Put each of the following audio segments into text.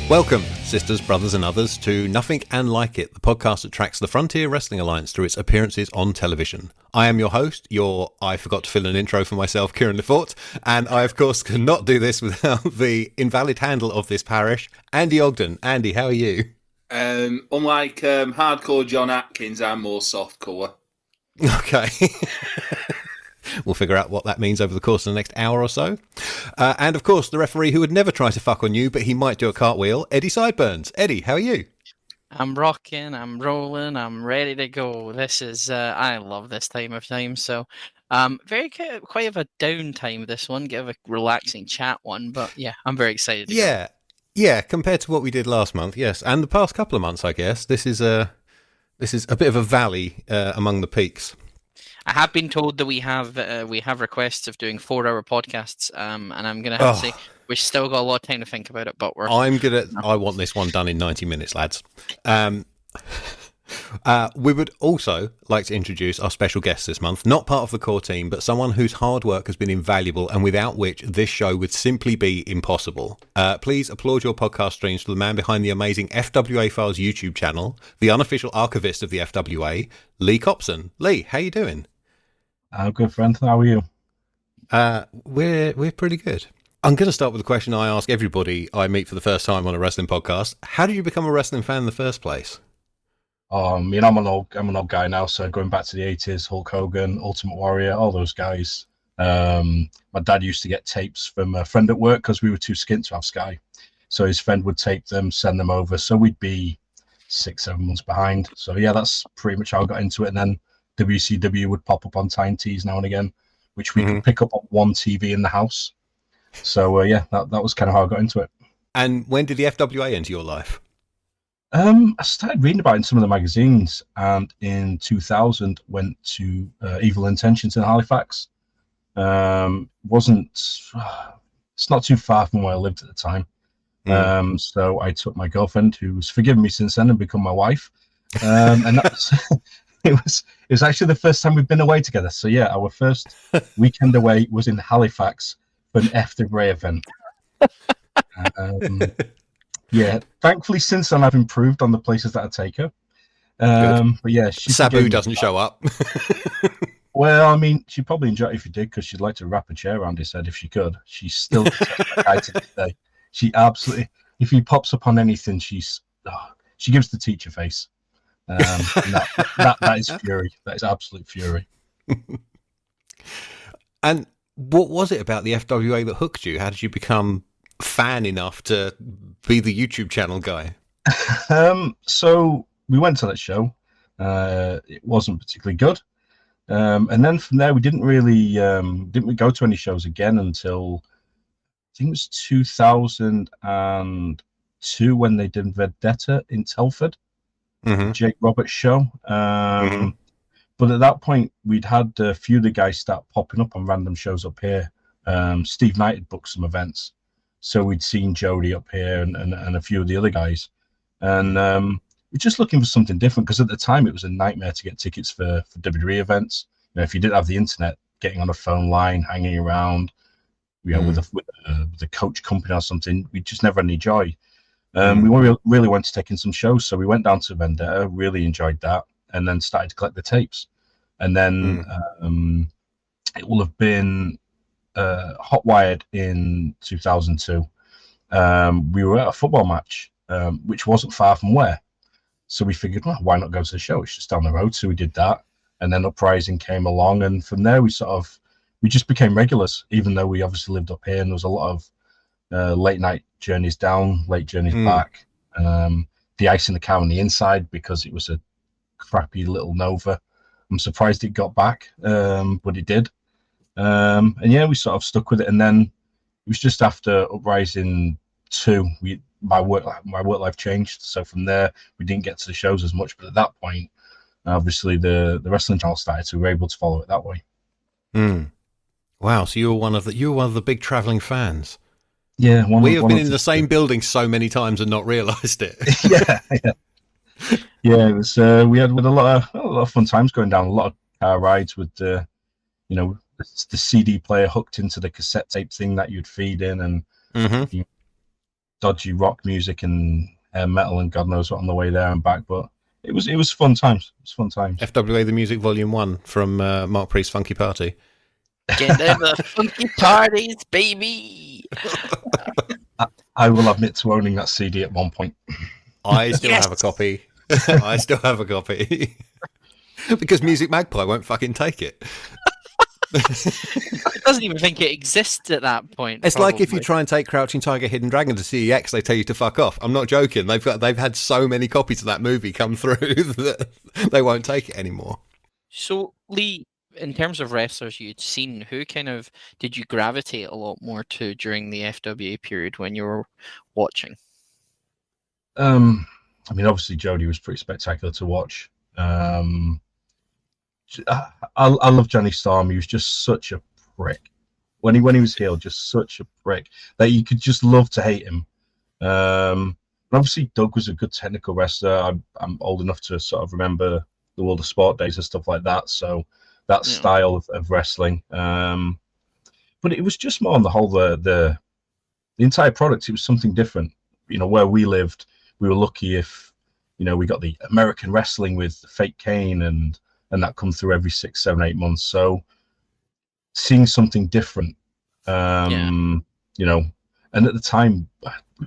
Welcome, sisters, brothers and others, to Nothing and Like It, the podcast that tracks the Frontier Wrestling Alliance through its appearances on television. I am your host, I forgot to fill an intro for myself, Kieran Lefort, and I, of course, cannot do this without the invalid handle of this parish, Andy Ogden. Andy, how are you? Unlike hardcore John Atkins, I'm more softcore. Okay. We'll figure out what that means over the course of the next hour or so. And, of course, the referee who would never try to fuck on you, but he might do a cartwheel, Eddie Sideburns. Eddie, how are you? I'm rocking, I'm rolling, I'm ready to go. This is, I love this time of time. So, quite of a down time, this one, give a relaxing chat one. But yeah, I'm very excited. Yeah, compared to what we did last month, yes. And the past couple of months, I guess. This is a bit of a valley among the peaks. I have been told that we have requests of doing 4-hour podcasts, and I'm going to have to say we've still got a lot of time to think about it, but I want this one done in 90 minutes, lads. We would also like to introduce our special guest this month, not part of the core team, but someone whose hard work has been invaluable and without which this show would simply be impossible. Please applaud your podcast streams for the man behind the amazing FWA Files YouTube channel, the unofficial archivist of the FWA, Leigh Copson. Leigh, how you doing? I'm good, friend. How are you? We're pretty good. I'm going to start with a question I ask everybody I meet for the first time on a wrestling podcast. How did you become a wrestling fan in the first place? I'm an old guy now, so going back to the 80s, Hulk Hogan, Ultimate Warrior, all those guys. My dad used to get tapes from a friend at work because we were too skint to have Sky. So his friend would tape them, send them over. So we'd be 6-7 months behind. So yeah, that's pretty much how I got into it. And then WCW would pop up on Time Tees now and again, which we could pick up on one TV in the house. So yeah, that was kind of how I got into it. And when did the FWA enter your life? I started reading about it in some of the magazines, and in 2000 went to Evil Intentions in Halifax. It's not too far from where I lived at the time. So I took my girlfriend, who's forgiven me since then and become my wife. And that's it was actually the first time we've been away together. So yeah, our first weekend away was in Halifax for an FWA event. Yeah, thankfully since then I've improved on the places that I take her. But yeah, Sabu doesn't show up. Well, I mean, she'd probably enjoy it if you did, because she'd like to wrap a chair around his head if she could. She's still a guy to this day. She absolutely, if he pops up on anything, she gives the teacher face. And that is fury. That is absolute fury. And what was it about the FWA that hooked you? How did you become fan enough to be the YouTube channel guy? So we went to that show. It wasn't particularly good. And then from there, we didn't go to any shows again until I think it was 2002 when they did Vendetta in Telford. Jake Roberts show. But at that point, we'd had a few of the guys start popping up on random shows up here. Steve Knight had booked some events, so we'd seen Jody up here and a few of the other guys. And we're just looking for something different, because at the time it was a nightmare to get tickets for WWE events. You know, if you didn't have the internet, getting on a phone line, hanging around, with a coach company or something, we just never had any joy. We really wanted to take in some shows, so we went down to Vendetta, really enjoyed that, and then started to collect the tapes. And then it will have been Hotwired in 2002. We were at a football match, which wasn't far from where. So we figured, well, why not go to the show? It's just down the road. So we did that. And then Uprising came along. And from there, we just became regulars, even though we obviously lived up here. And there was a lot of late night journeys down, late journeys back. The ice in the car on the inside, because it was a crappy little Nova. I'm surprised it got back, but it did. And yeah, we sort of stuck with it. And then it was just after Uprising 2, my work life changed. So from there, we didn't get to the shows as much. But at that point, obviously the wrestling channel started, so we were able to follow it that way. Wow! So you were one of the big traveling fans. Yeah, we have been in the same building so many times and not realised it. Yeah. It was. We had a lot of fun times going down. A lot of car rides with the CD player hooked into the cassette tape thing that you'd feed in, and dodgy rock music and metal and God knows what on the way there and back. But it was fun times. It was fun times. FWA the Music Volume 1 from Mark Priest's Funky Party. Get them the funky parties, baby. I will admit to owning that CD at one point. I still have a copy. I still have a copy. Because Music Magpie won't fucking take it. It doesn't even think it exists at that point. It's like if you try and take Crouching Tiger, Hidden Dragon to CEX, they tell you to fuck off. I'm not joking. They've had so many copies of that movie come through that they won't take it anymore. So, Leigh, in terms of wrestlers you'd seen, who kind of did you gravitate a lot more to during the FWA period when you were watching? I mean, obviously Jody was pretty spectacular to watch. I love Juanny Storm. He was just such a prick when he was heel, just such a prick that you could just love to hate him. And obviously Doug was a good technical wrestler. I'm old enough to sort of remember the World of Sport days and stuff like that. So that style of wrestling. But it was just more on the whole, the entire product. It was something different. You know, where we lived, we were lucky if, you know, we got the American wrestling with Fake Kane and that come through every 6, 7, 8 months. So seeing something different, you know, and at the time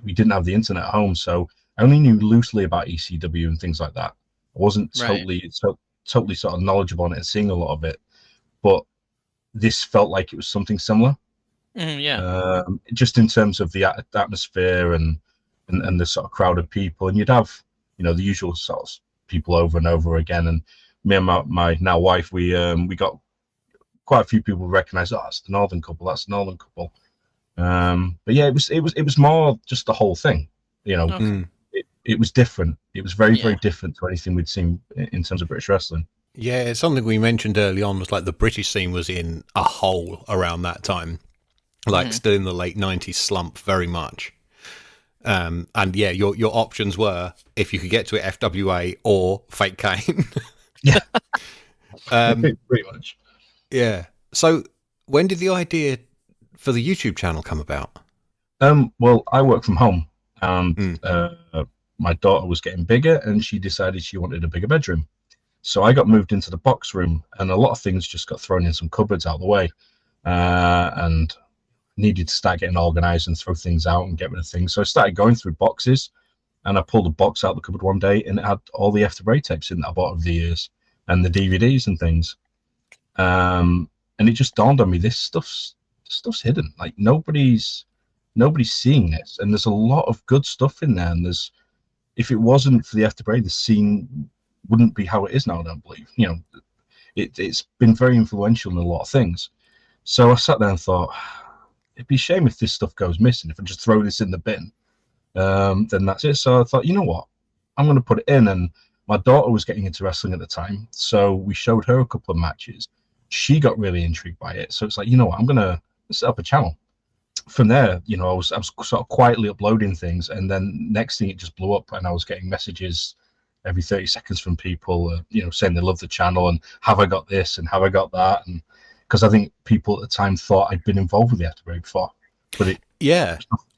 we didn't have the internet at home, so I only knew loosely about ECW and things like that. I wasn't totally sort of knowledgeable on it and seeing a lot of it, but this felt like it was something similar. Just in terms of the atmosphere and the sort of crowd of people, and you'd have, you know, the usual sort of people over and over again. And me and my now wife, we got quite a few people recognize, oh, that's the Northern couple, that's the Northern couple. But yeah, it was more just the whole thing, you know. Okay. It was different. It was very different to anything we'd seen in terms of British wrestling. Yeah, it's something we mentioned early on was like the British scene was in a hole around that time, like still in the late 90s slump very much. And yeah, your options were, if you could get to it, FWA or Fake Kane. Yeah. Pretty much. Yeah. So when did the idea for the YouTube channel come about? Well, I work from home, and my daughter was getting bigger, and she decided she wanted a bigger bedroom. So I got moved into the box room, and a lot of things just got thrown in some cupboards out of the way, and needed to start getting organized and throw things out and get rid of things. So I started going through boxes, and I pulled a box out of the cupboard one day, and it had all the FWA tapes in that I bought over the years, and the DVDs and things. And it just dawned on me, this stuff's hidden. Like nobody's seeing this, and there's a lot of good stuff in there. And if it wasn't for the FWA, the scene wouldn't be how it is now, I don't believe. You know, it's been very influential in a lot of things. So I sat there and thought, it'd be a shame if this stuff goes missing. If I just throw this in the bin, then that's it. So I thought, you know what, I'm going to put it in. And my daughter was getting into wrestling at the time, so we showed her a couple of matches. She got really intrigued by it. So it's like, you know what, I'm going to set up a channel. From there, you know, I was sort of quietly uploading things, and then next thing it just blew up, and I was getting messages every 30 seconds from people, you know, saying they love the channel and have I got this and have I got that, and because I think people at the time thought I'd been involved with the FWA before, but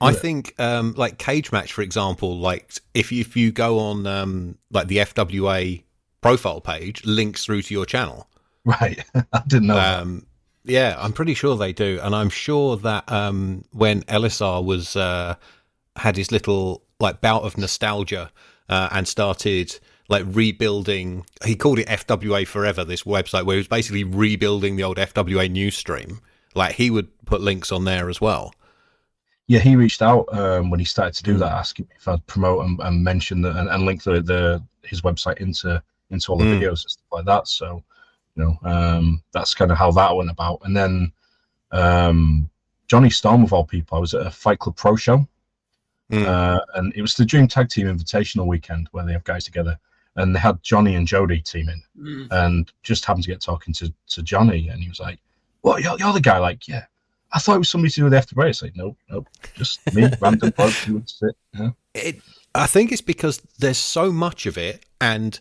I think like Cage Match, for example, like if you go on like the FWA profile page, links through to your channel. Right, I didn't know that. Yeah, I'm pretty sure they do, and I'm sure that when Elisar was had his little like bout of nostalgia and started like rebuilding, he called it FWA Forever, this website where he was basically rebuilding the old FWA news stream. Like he would put links on there as well. Yeah, he reached out when he started to do that, asking me if I'd promote and mention and link his website into all the videos and stuff like that. So, you know, that's kind of how that went about. And then Juanny Storm, of all people, I was at a Fight Club Pro show, and it was the Dream Tag Team Invitational weekend where they have guys together, and they had Johnny and Jody teaming, and just happened to get talking to Johnny, and he was like, "Well, you're the guy?" Like, yeah. I thought it was somebody to do with FWA. It's like, nope, just me, random bloke who would sit. Yeah. I think it's because there's so much of it, and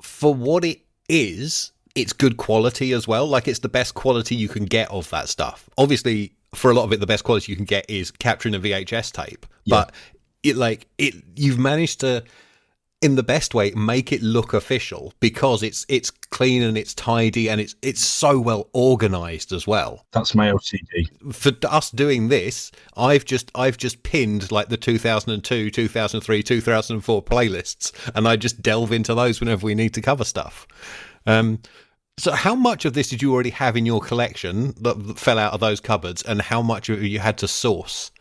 for what it is, it's good quality as well. Like, it's the best quality you can get of that stuff. Obviously, for a lot of it, the best quality you can get is capturing a VHS tape. Yeah. But you've managed to, in the best way, make it look official because it's clean and it's tidy and it's so well organized as well. That's my OCD. For us doing this, I've just pinned like the 2002, 2003, 2004 playlists, and I just delve into those whenever we need to cover stuff. So how much of this did you already have in your collection that fell out of those cupboards, and how much of it you had to source?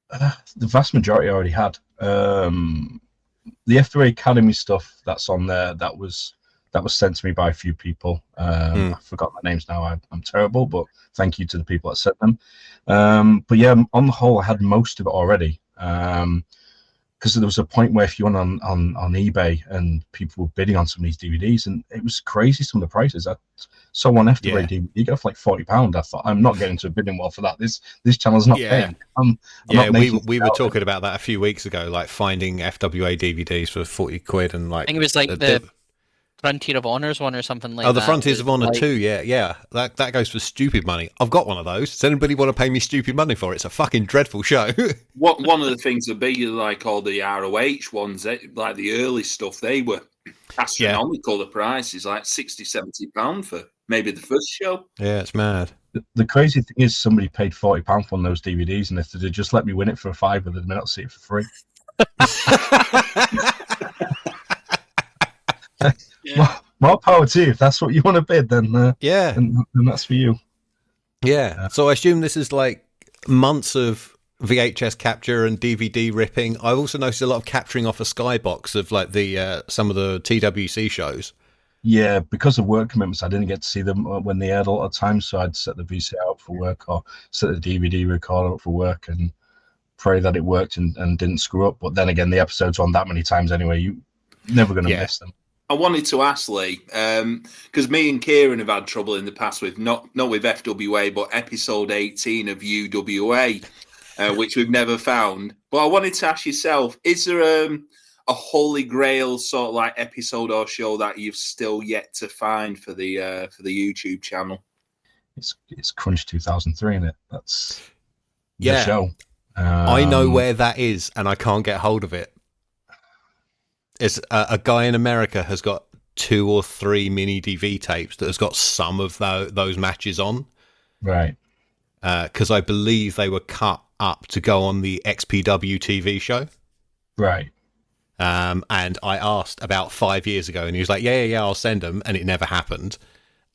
The vast majority I already had. The FWA Academy stuff that's on there, that was sent to me by a few people. I forgot their names now. I'm terrible, but thank you to the people that sent them. But yeah, on the whole, I had most of it already. Because there was a point where if you went on eBay and people were bidding on some of these DVDs, and it was crazy, some of the prices. I saw one FWA DVD go for like £40. I thought, I'm not getting to a bidding war for that. This channel's not paying. I'm not we were talking about that a few weeks ago, like finding FWA DVDs for 40 quid and like. I think it was like the Frontier of Honors one or something like that. Oh, the Frontiers of Honor 2, yeah. That goes for stupid money. I've got one of those. Does anybody want to pay me stupid money for it? It's a fucking dreadful show. One of the things would be like all the ROH ones, like the early stuff, they were astronomical. The prices, like £60-70 for maybe the first show. Yeah, it's mad. The crazy thing is somebody paid £40 for one of those DVDs, and if they'd just let me win it for a £5, they'd not see it for free. More power to you. If that's what you want to bid, then then that's for you. Yeah. So I assume this is like months of VHS capture and DVD ripping. I also noticed a lot of capturing off a skybox of like the some of the TWC shows. Yeah, because of work commitments, I didn't get to see them when they aired a lot of times. So I'd set the VCR up for work or set the DVD recorder up for work and pray that it worked and didn't screw up. But then again, the episodes on that many times anyway, you're never going to miss them. I wanted to ask Leigh, because me and Kieran have had trouble in the past with not with FWA, but episode 18 of UWA, which we've never found. But I wanted to ask yourself, is there a holy grail sort of like episode or show that you've still yet to find for the YouTube channel? It's Crunch 2003, isn't it? That's the show. I know where that is, and I can't get hold of it. It's a guy in America has got 2 or 3 mini DV tapes that has got some of those matches on. Right. Because I believe they were cut up to go on the XPW TV show. Right. And I asked about 5 years ago, and he was like, yeah, I'll send them. And it never happened.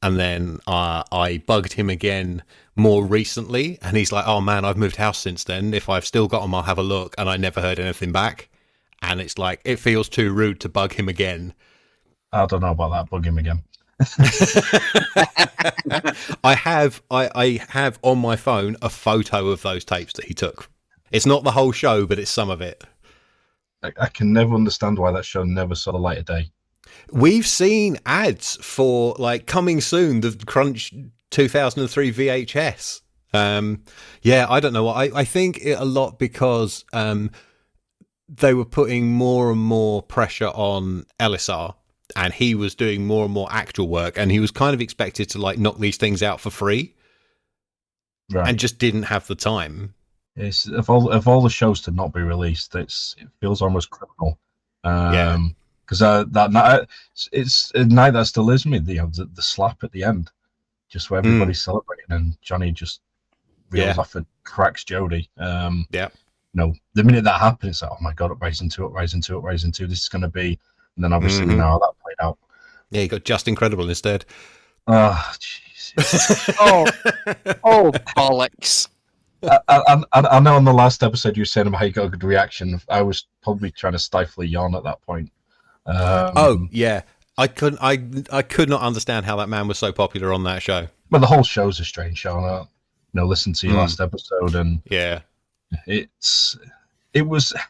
And then I bugged him again more recently. And he's like, oh, man, I've moved house since then. If I've still got them, I'll have a look. And I never heard anything back. And it's like, it feels too rude to bug him again. I don't know about that. Bug him again. I have on my phone a photo of those tapes that he took. It's not the whole show, but it's some of it. I can never understand why that show never saw the light of day. We've seen ads for like coming soon, the Crunch 2003 VHS. I don't know. I think a lot because they were putting more and more pressure on LSR, and he was doing more and more actual work, and he was kind of expected to like knock these things out for free, right? And just didn't have the time. It's of all the shows to not be released, it feels almost criminal. Because that night, it's a night that still is me. The slap at the end, just where everybody's celebrating, and Johnny just reels off and cracks Jody. No, the minute that happened, it's like, oh my god, Rising 2, this is going to be, and then obviously now that played out. Yeah, you got Just Incredible instead. Oh, Jesus. oh, bollocks. I know on the last episode you were saying about how you got a good reaction. I was probably trying to stifle a yawn at that point. I could not understand how that man was so popular on that show. Well, the whole show's a strange show. I listen to your last episode, and it was. I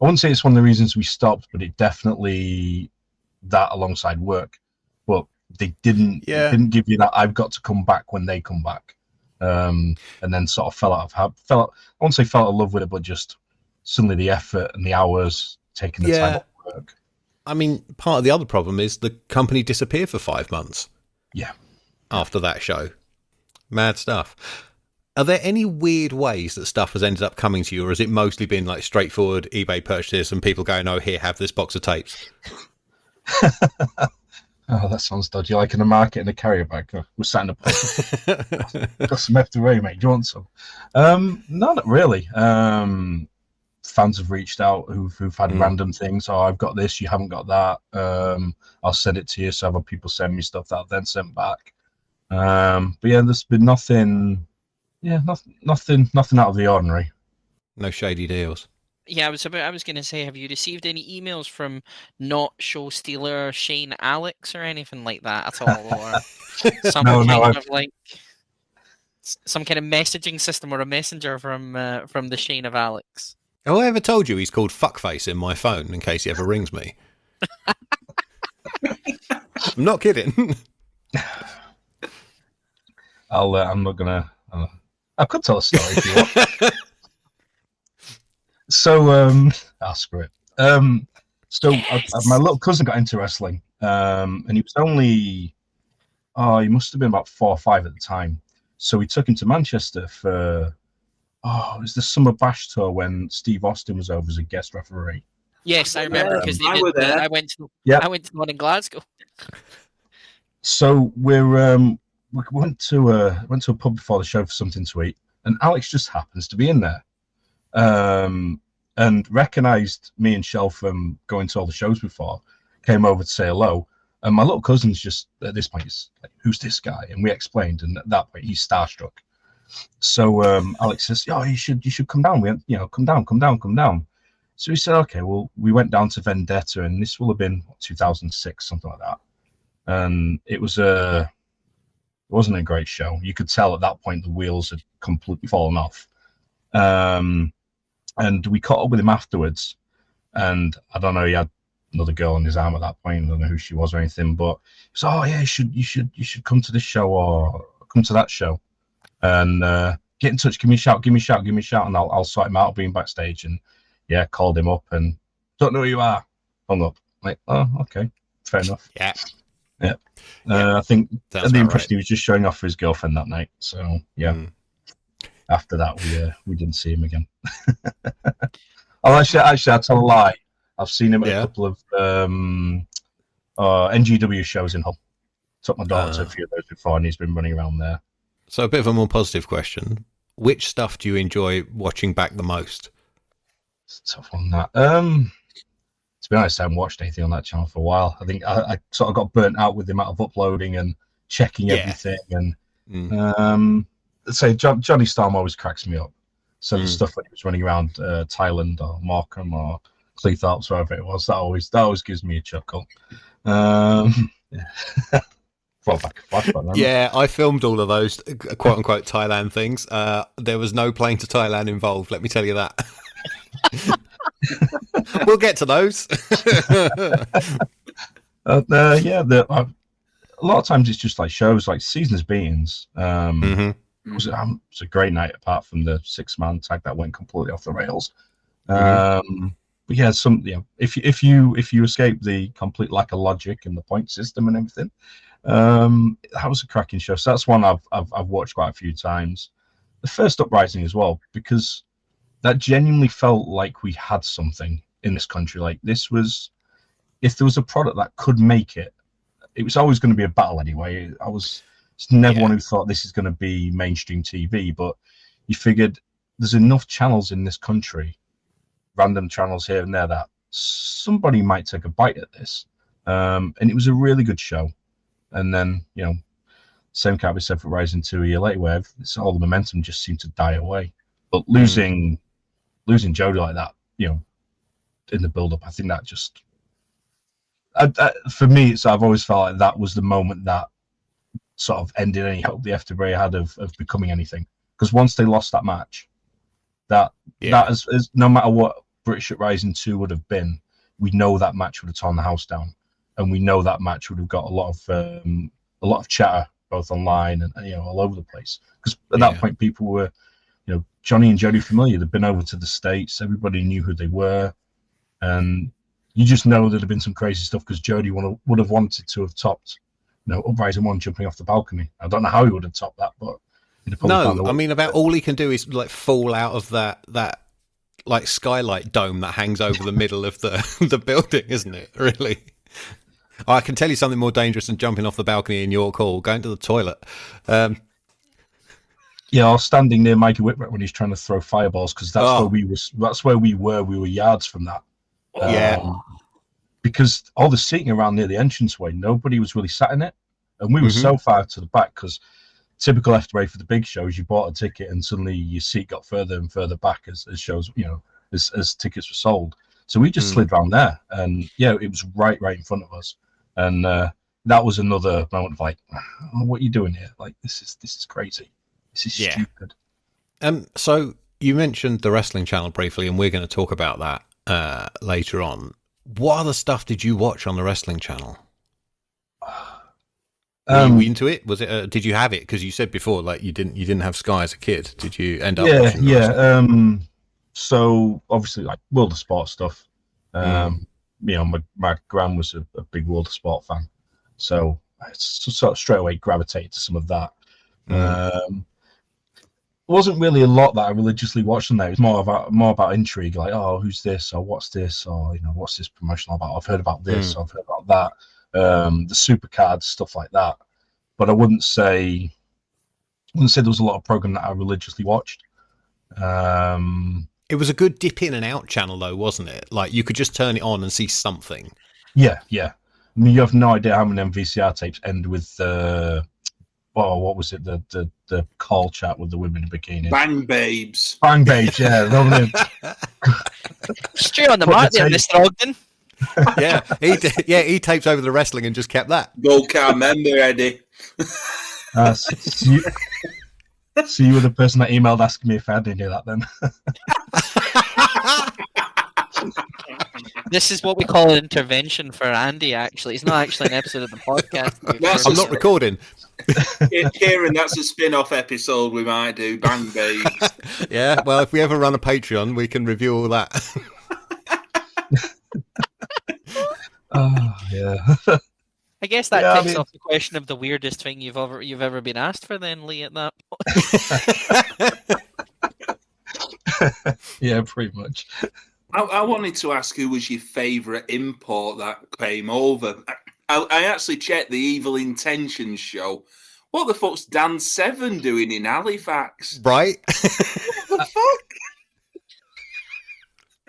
wouldn't say it's one of the reasons we stopped, but it definitely that alongside work. But they didn't give you that. I've got to come back when they come back, and then sort of I won't say fell out of love with it, but just suddenly the effort and the hours taking the time off work. I mean, part of the other problem is the company disappeared for 5 months. Yeah. After that show, mad stuff. Are there any weird ways that stuff has ended up coming to you, or has it mostly been like straightforward eBay purchases and people going, "Oh, here, have this box of tapes"? Oh, that sounds dodgy. Like in a market in a carrier bag. We're sat in a pub. Got some FWA, mate. Do you want some? No, not really. Fans have reached out who've had random things. Oh, I've got this. You haven't got that. I'll send it to you. So other people send me stuff that I've then sent back. But yeah, there's been nothing. Yeah, nothing out of the ordinary. No shady deals. Yeah, I was going to say, have you received any emails from not show stealer Shane Alex or anything like that at all, or some kind of like some kind of messaging system or a messenger from the Shane of Alex? Have I ever told you he's called Fuckface in my phone in case he ever rings me? I'm not kidding. I'm not gonna. I could tell a story if you want. So, screw it. My little cousin got into wrestling, and he was only, he must have been about 4 or 5 at the time. So we took him to Manchester for, it was the Summer Bash tour when Steve Austin was over as a guest referee. Yes, I remember because I went to one in Glasgow. So we went to a pub before the show for something to eat, and Alex just happens to be in there. And recognised me and Shell from going to all the shows before, came over to say hello. And my little cousin's just, at this point, he's like, "Who's this guy?" And we explained, and at that point, he's starstruck. So Alex says, "Oh, you should come down. Come down. So we said, okay, well, we went down to Vendetta, and this will have been 2006, something like that. And it wasn't a great show. You could tell at that point the wheels had completely fallen off. And we caught up with him afterwards, and I don't know, he had another girl on his arm at that point. I don't know who she was or anything, but he said, "Oh yeah, you should come to this show or come to that show, and get in touch. Give me a shout, and I'll sort him out. I'll be in backstage." And yeah, called him up and "Don't know who you are." Hung up. Like, oh, okay, fair enough. Yeah. I think that's the impression right. he was just showing off for his girlfriend that night. So yeah. After that, we didn't see him again. Actually, I tell a lie. I've seen him at a couple of NGW shows in Hull. Took my daughter to a few of those before, and he's been running around there. So a bit of a more positive question. Which stuff do you enjoy watching back the most? It's a tough one, that. To be honest, I haven't watched anything on that channel for a while. I think I sort of got burnt out with the amount of uploading and checking everything. And say Johnny Storm always cracks me up. So the stuff when he was running around Thailand or Morecambe or Cleethorpes, wherever it was, that always gives me a chuckle. Yeah, I filmed all of those quote unquote Thailand things. There was no plane to Thailand involved, let me tell you that. We'll get to those. A lot of times it's just like shows like Seasons Beatings. It was a great night apart from the 6-man tag that went completely off the rails. But yeah, if you escape the complete lack of logic and the point system and everything, that was a cracking show. So that's one I've watched quite a few times. The first Uprising as well, because that genuinely felt like we had something in this country. Like this was, if there was a product that could make it, it was always going to be a battle anyway. It's never one who thought this is going to be mainstream TV, but you figured there's enough channels in this country, random channels here and there, that somebody might take a bite at this. And it was a really good show. And then, same can't be said for Rising 2 a year later, where all the momentum just seemed to die away. But losing Jodie like that, in the build-up, I think that just... for me, I've always felt like that was the moment that sort of ended any hope the FWA had of becoming anything. Because once they lost that match, that is no matter what British Rising 2 would have been, we know that match would have torn the house down, and we know that match would have got a lot of chatter both online and all over the place. Because at that point, people were, Johnny and Jodie familiar. They'd been over to the States. Everybody knew who they were, and you just know there'd have been some crazy stuff because Jodie would have wanted to have topped, Uprising 1 jumping off the balcony. I don't know how he would have topped that, but No, I mean, about all he can do is like fall out of that like skylight dome that hangs over the middle of the building, isn't it? Really. I can tell you something more dangerous than jumping off the balcony in York Hall, going to the toilet. Yeah, I was standing near Mikey Whitworth when he's trying to throw fireballs, because that's where we were. We were yards from that. Because all the seating around near the entranceway, nobody was really sat in it, and we were so far to the back, because typical FWA for the big shows, you bought a ticket and suddenly your seat got further and further back as shows, as tickets were sold. So we just slid around there, and it was right in front of us, and that was another moment of like, oh, what are you doing here? Like, this is crazy. This is stupid. So you mentioned the Wrestling Channel briefly, and we're going to talk about that later on. What other stuff did you watch on the Wrestling Channel? Were you into it? Was it? Did you have it? Because you said before, like you didn't have Sky as a kid. Did you end up? Yeah. So obviously, like World of Sport stuff. My gran was a big World of Sport fan, so I sort of straight away gravitated to some of that. It wasn't really a lot that I religiously watched on there. It was more about intrigue, like, oh, who's this, or what's this, or what's this promotional about? I've heard about this, or I've heard about that. The supercards, stuff like that. But I wouldn't say there was a lot of program that I religiously watched. It was a good dip in and out channel, though, wasn't it? Like, you could just turn it on and see something. Yeah. I mean, you have no idea how many VCR tapes end with what was it? The call chat with the women in bikinis. Bang babes, yeah. Straight on the mark there, Mr. Ogden. He tapes over the wrestling and just kept that. Go, can't remember, Eddie. So you were the person that emailed asking me if I didn't do that then. This is what we call an intervention for Andy, actually. It's not actually an episode of the podcast. I'm not recording. Kieran, that's a spin-off episode we might do. Bang babes. Yeah, well, if we ever run a Patreon, we can review all that. Oh, yeah. I guess that takes off the question of the weirdest thing you've ever been asked for, then, Leigh, at that point. Yeah, pretty much. I wanted to ask who was your favourite import that came over. I actually checked the Evil Intentions show. What the fuck's Dan Severn doing in Halifax? Right? What the fuck?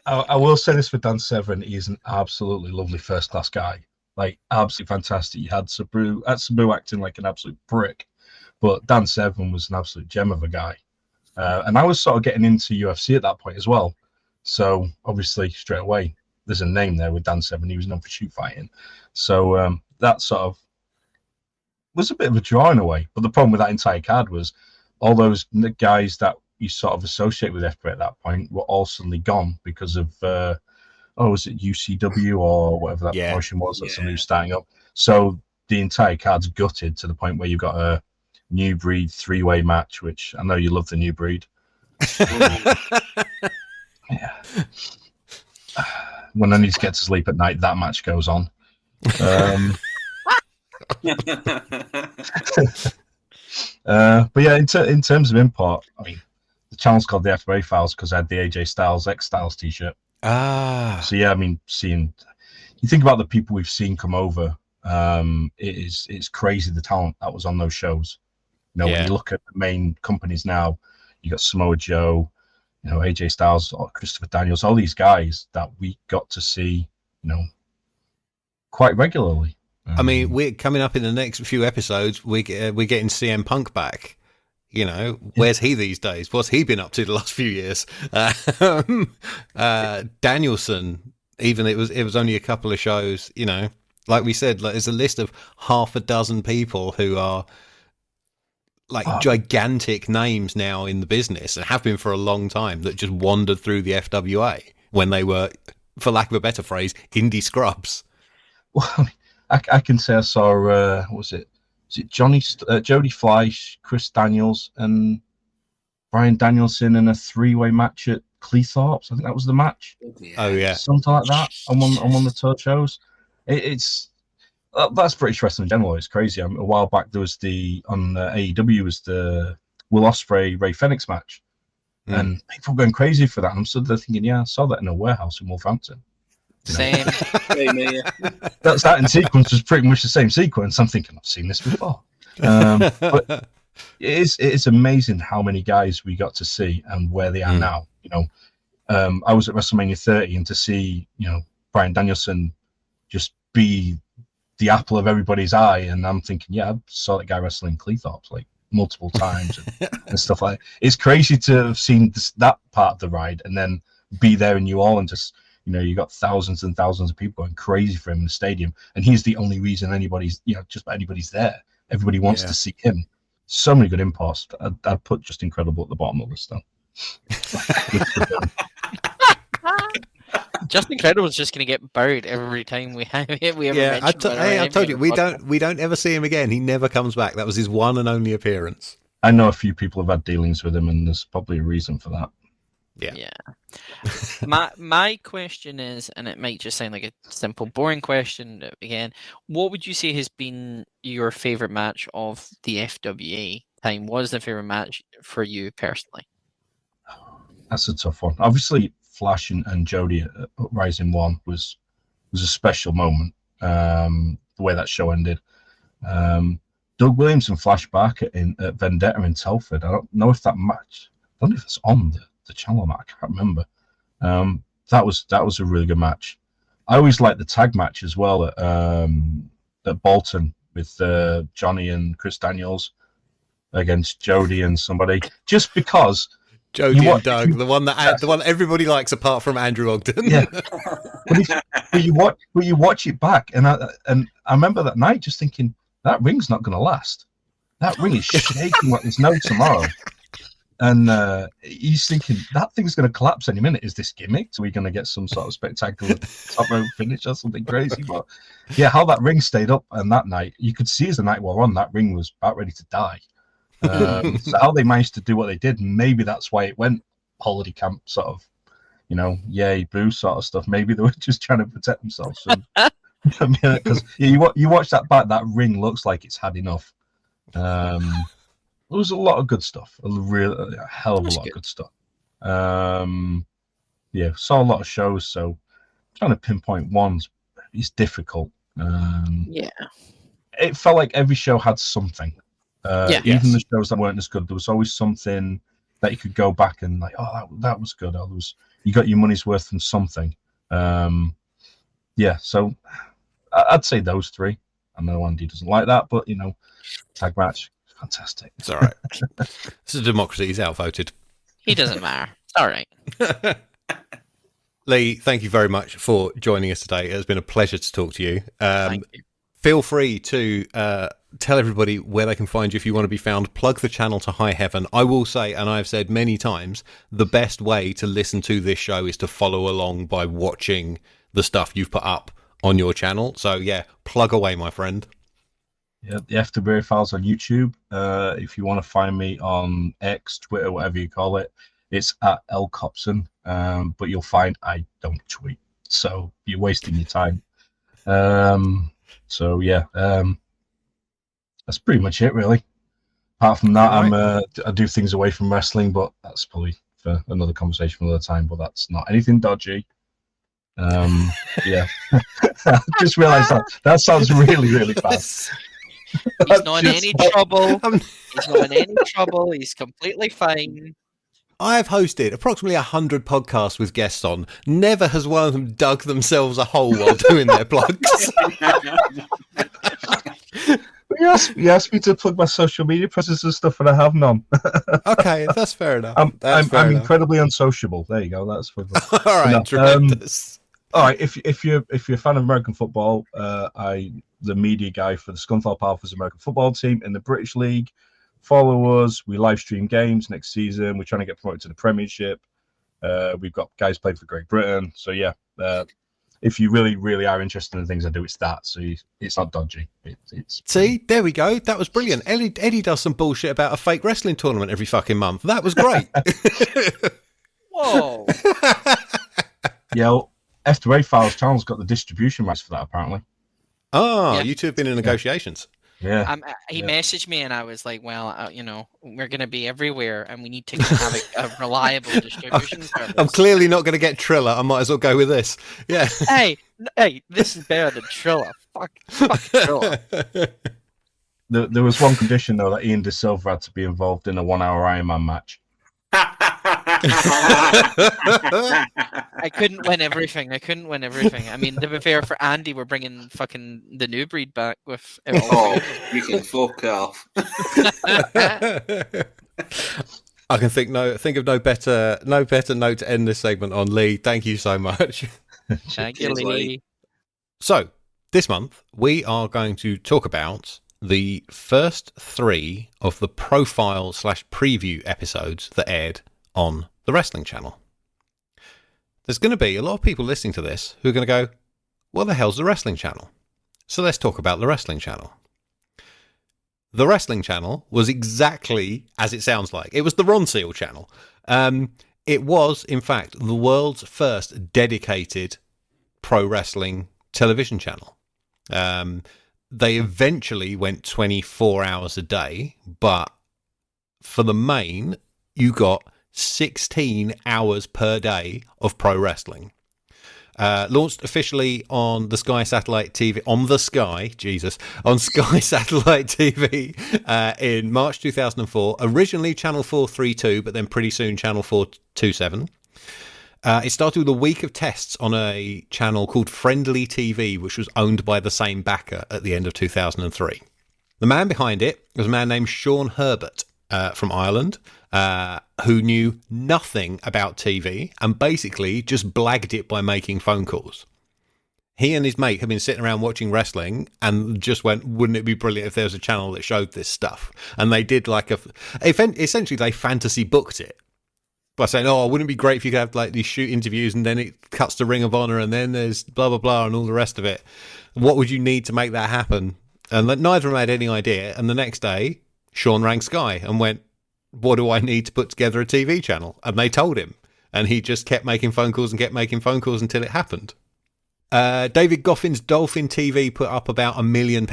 I will say this for Dan Severn, he's an absolutely lovely first-class guy. Like, absolutely fantastic. You had Sabu acting like an absolute prick, but Dan Severn was an absolute gem of a guy. And I was sort of getting into UFC at that point as well. So, obviously, straight away, there's a name there with Dan Severn. He was known for shoot fighting. So, that sort of was a bit of a draw in a way. But the problem with that entire card was all those guys that you sort of associate with FWA at that point were all suddenly gone because of, was it UCW or whatever that promotion was that somebody was starting up. So, the entire card's gutted to the point where you've got a New Breed 3-way match, which I know you love the New Breed. Yeah. When I need to get to sleep at night, that match goes on. But yeah, in terms of import, I mean, the channel's called the FWA Files because I had the AJ Styles X Styles t-shirt. So yeah, I mean, you think about the people we've seen come over, it's crazy the talent that was on those shows. When you look at the main companies now, you got Samoa Joe, AJ Styles, or Christopher Daniels, all these guys that we got to see, quite regularly. I mean, we're coming up in the next few episodes. We're getting CM Punk back. Where's he these days? What's he been up to the last few years? Danielson, even it was only a couple of shows. Like we said, there's a list of half a dozen people who are gigantic names now in the business and have been for a long time that just wandered through the FWA when they were, for lack of a better phrase, indie scrubs. Well, I can say I saw, what was it? Was it Jody Fleisch, Chris Daniels, and Brian Danielson in a 3-way match at Cleethorpes? I think that was the match. Oh yeah, something like that on one of the tour shows. That's British wrestling in general. It's crazy. A while back there was on AEW was the Will Ospreay Ray Fenix match. And people going crazy for that. And I'm stood there thinking, yeah, I saw that in a warehouse in Wolverhampton. Same. That in sequence was pretty much the same sequence. I'm thinking, I've seen this before. But it is amazing how many guys we got to see and where they are now. You know, I was at WrestleMania 30, and to see, you know, Bryan Danielson just be the apple of everybody's eye, and I'm thinking, yeah, I saw that guy wrestling Cleethorpes like multiple times and stuff like that. It's crazy to have seen that part of the ride and then be there in New Orleans. Just, you know, you got thousands and thousands of people going crazy for him in the stadium, and he's the only reason anybody's, you know, just anybody's there. Everybody wants to see him. So many good imports. I'd put Just Incredible at the bottom of the list, though. Just Incredible is just going to get buried every time we ever mention. I told you, we don't ever see him again. He never comes back. That was his one and only appearance. I know a few people have had dealings with him, and there's probably a reason for that. Yeah. My question is, and it might just sound like a simple, boring question again, what would you say has been your favourite match of the FWA time? What is the favourite match for you personally? That's a tough one. Obviously, Flash and Jody at Uprising 1 was a special moment. The way that show ended. Doug Williams and Flash Barker at Vendetta in Telford. I don't know if that match, I don't know if it's on the channel. I can't remember. That was a really good match. I always liked the tag match as well at Bolton with Johnny and Chris Daniels against Jody and somebody, just because Jody and Doug, the one that everybody likes apart from Andrew Ogden. Yeah, but you watch it back, and I remember that night just thinking, that ring's not going to last. That ring is shaking like there's no tomorrow. And he's thinking, that thing's going to collapse any minute. Is this gimmick? Are we going to get some sort of spectacular top rope finish or something crazy? But yeah, how that ring stayed up, and that night, you could see as the night wore on, that ring was about ready to die. So how they managed to do what they did, maybe that's why it went holiday camp sort of, you know, yay, boo sort of stuff. Maybe they were just trying to protect themselves. Because you watch that back, that ring looks like it's had enough. There was a lot of good stuff, a hell of a lot of good stuff. Yeah, saw a lot of shows, so trying to pinpoint one is difficult. Yeah, it felt like every show had something. Even the shows that weren't as good, there was always something that you could go back and like, oh, that was good. Or you got your money's worth from something. Yeah, so I'd say those three. I know Andy doesn't like that, but you know, tag match, fantastic. It's all right. It's a democracy. He's outvoted. He doesn't matter. It's all right. Leigh, thank you very much for joining us today. It's been a pleasure to talk to you. Thank you. Feel free to tell everybody where they can find you if you want to be found. Plug the channel to high heaven. I will say, and I've said many times, the best way to listen to this show is to follow along by watching the stuff you've put up on your channel. So yeah, plug away, my friend. Yeah, the FWA Files on YouTube. If you want to find me on X, Twitter, whatever you call it, it's at L Copson. But you'll find I don't tweet, so you're wasting your time. So yeah, that's pretty much it, really. Apart from that, right. I do things away from wrestling, but that's probably for another conversation for another time. But that's not anything dodgy. Yeah, I just realised that sounds really, really bad. He's not in any trouble. He's not in any trouble. He's completely fine. I have hosted approximately 100 podcasts with guests on. Never has one of them dug themselves a hole while doing their plugs. You asked me to plug my social media presence and stuff, and I have none. Okay, that's fair enough. I'm incredibly unsociable. There you go. That's for all right. Tremendous. All right. If you're a fan of American football, the media guy for the Scunthorpe Alphas American football team in the British League. Follow us. We live stream games next season. We're trying to get promoted to the Premiership. We've got guys playing for Great Britain. So yeah, if you really, really are interested in the things I do, it's that. So it's not dodgy. See, there we go. That was brilliant. Eddie does some bullshit about a fake wrestling tournament every fucking month. That was great. Whoa. Yeah, well, FWA Files channel's got the distribution rights for that, apparently. Oh, yeah. You two have been in negotiations. Yeah. He messaged me, and I was like, "Well, we're going to be everywhere, and we need to have a reliable distribution service." I'm clearly not going to get Triller. I might as well go with this. Yeah. Hey, this is better than Triller. Fuck Triller. There was one condition though, that Ian De Silva had to be involved in a 1 hour Ironman match. I couldn't win everything. I mean, to be fair, for Andy, we're bringing fucking the new breed back with. Oh, you can fuck off. I can think of no better note to end this segment on. Leigh, thank you so much. Thank you, Leigh. So this month we are going to talk about the first 3 of the profile/preview episodes that aired on the Wrestling Channel. There's going to be a lot of people listening to this who are going to go, what the hell's the Wrestling Channel? So let's talk about the Wrestling Channel. The Wrestling Channel was exactly as it sounds like. It was the Ronseal Channel. It was, in fact, the world's first dedicated pro wrestling television channel. They eventually went 24 hours a day, but for the main, you got 16 hours per day of pro wrestling. Launched officially on the Sky Satellite TV, on Sky Satellite TV in March 2004. Originally Channel 432, but then pretty soon Channel 427. It started with a week of tests on a channel called Friendly TV, which was owned by the same backer at the end of 2003. The man behind it was a man named Shawn Herbert from Ireland, who knew nothing about TV and basically just blagged it by making phone calls. He and his mate had been sitting around watching wrestling and just went, wouldn't it be brilliant if there was a channel that showed this stuff? And they did essentially they fantasy booked it by saying, wouldn't it be great if you could have like these shoot interviews and then it cuts to Ring of Honor and then there's blah, blah, blah and all the rest of it. What would you need to make that happen? And neither of them had any idea. And the next day, Shawn rang Sky and went, what do I need to put together a TV channel? And they told him. And he just kept making phone calls until it happened. David Goffin's Dolphin TV put up about £1 million.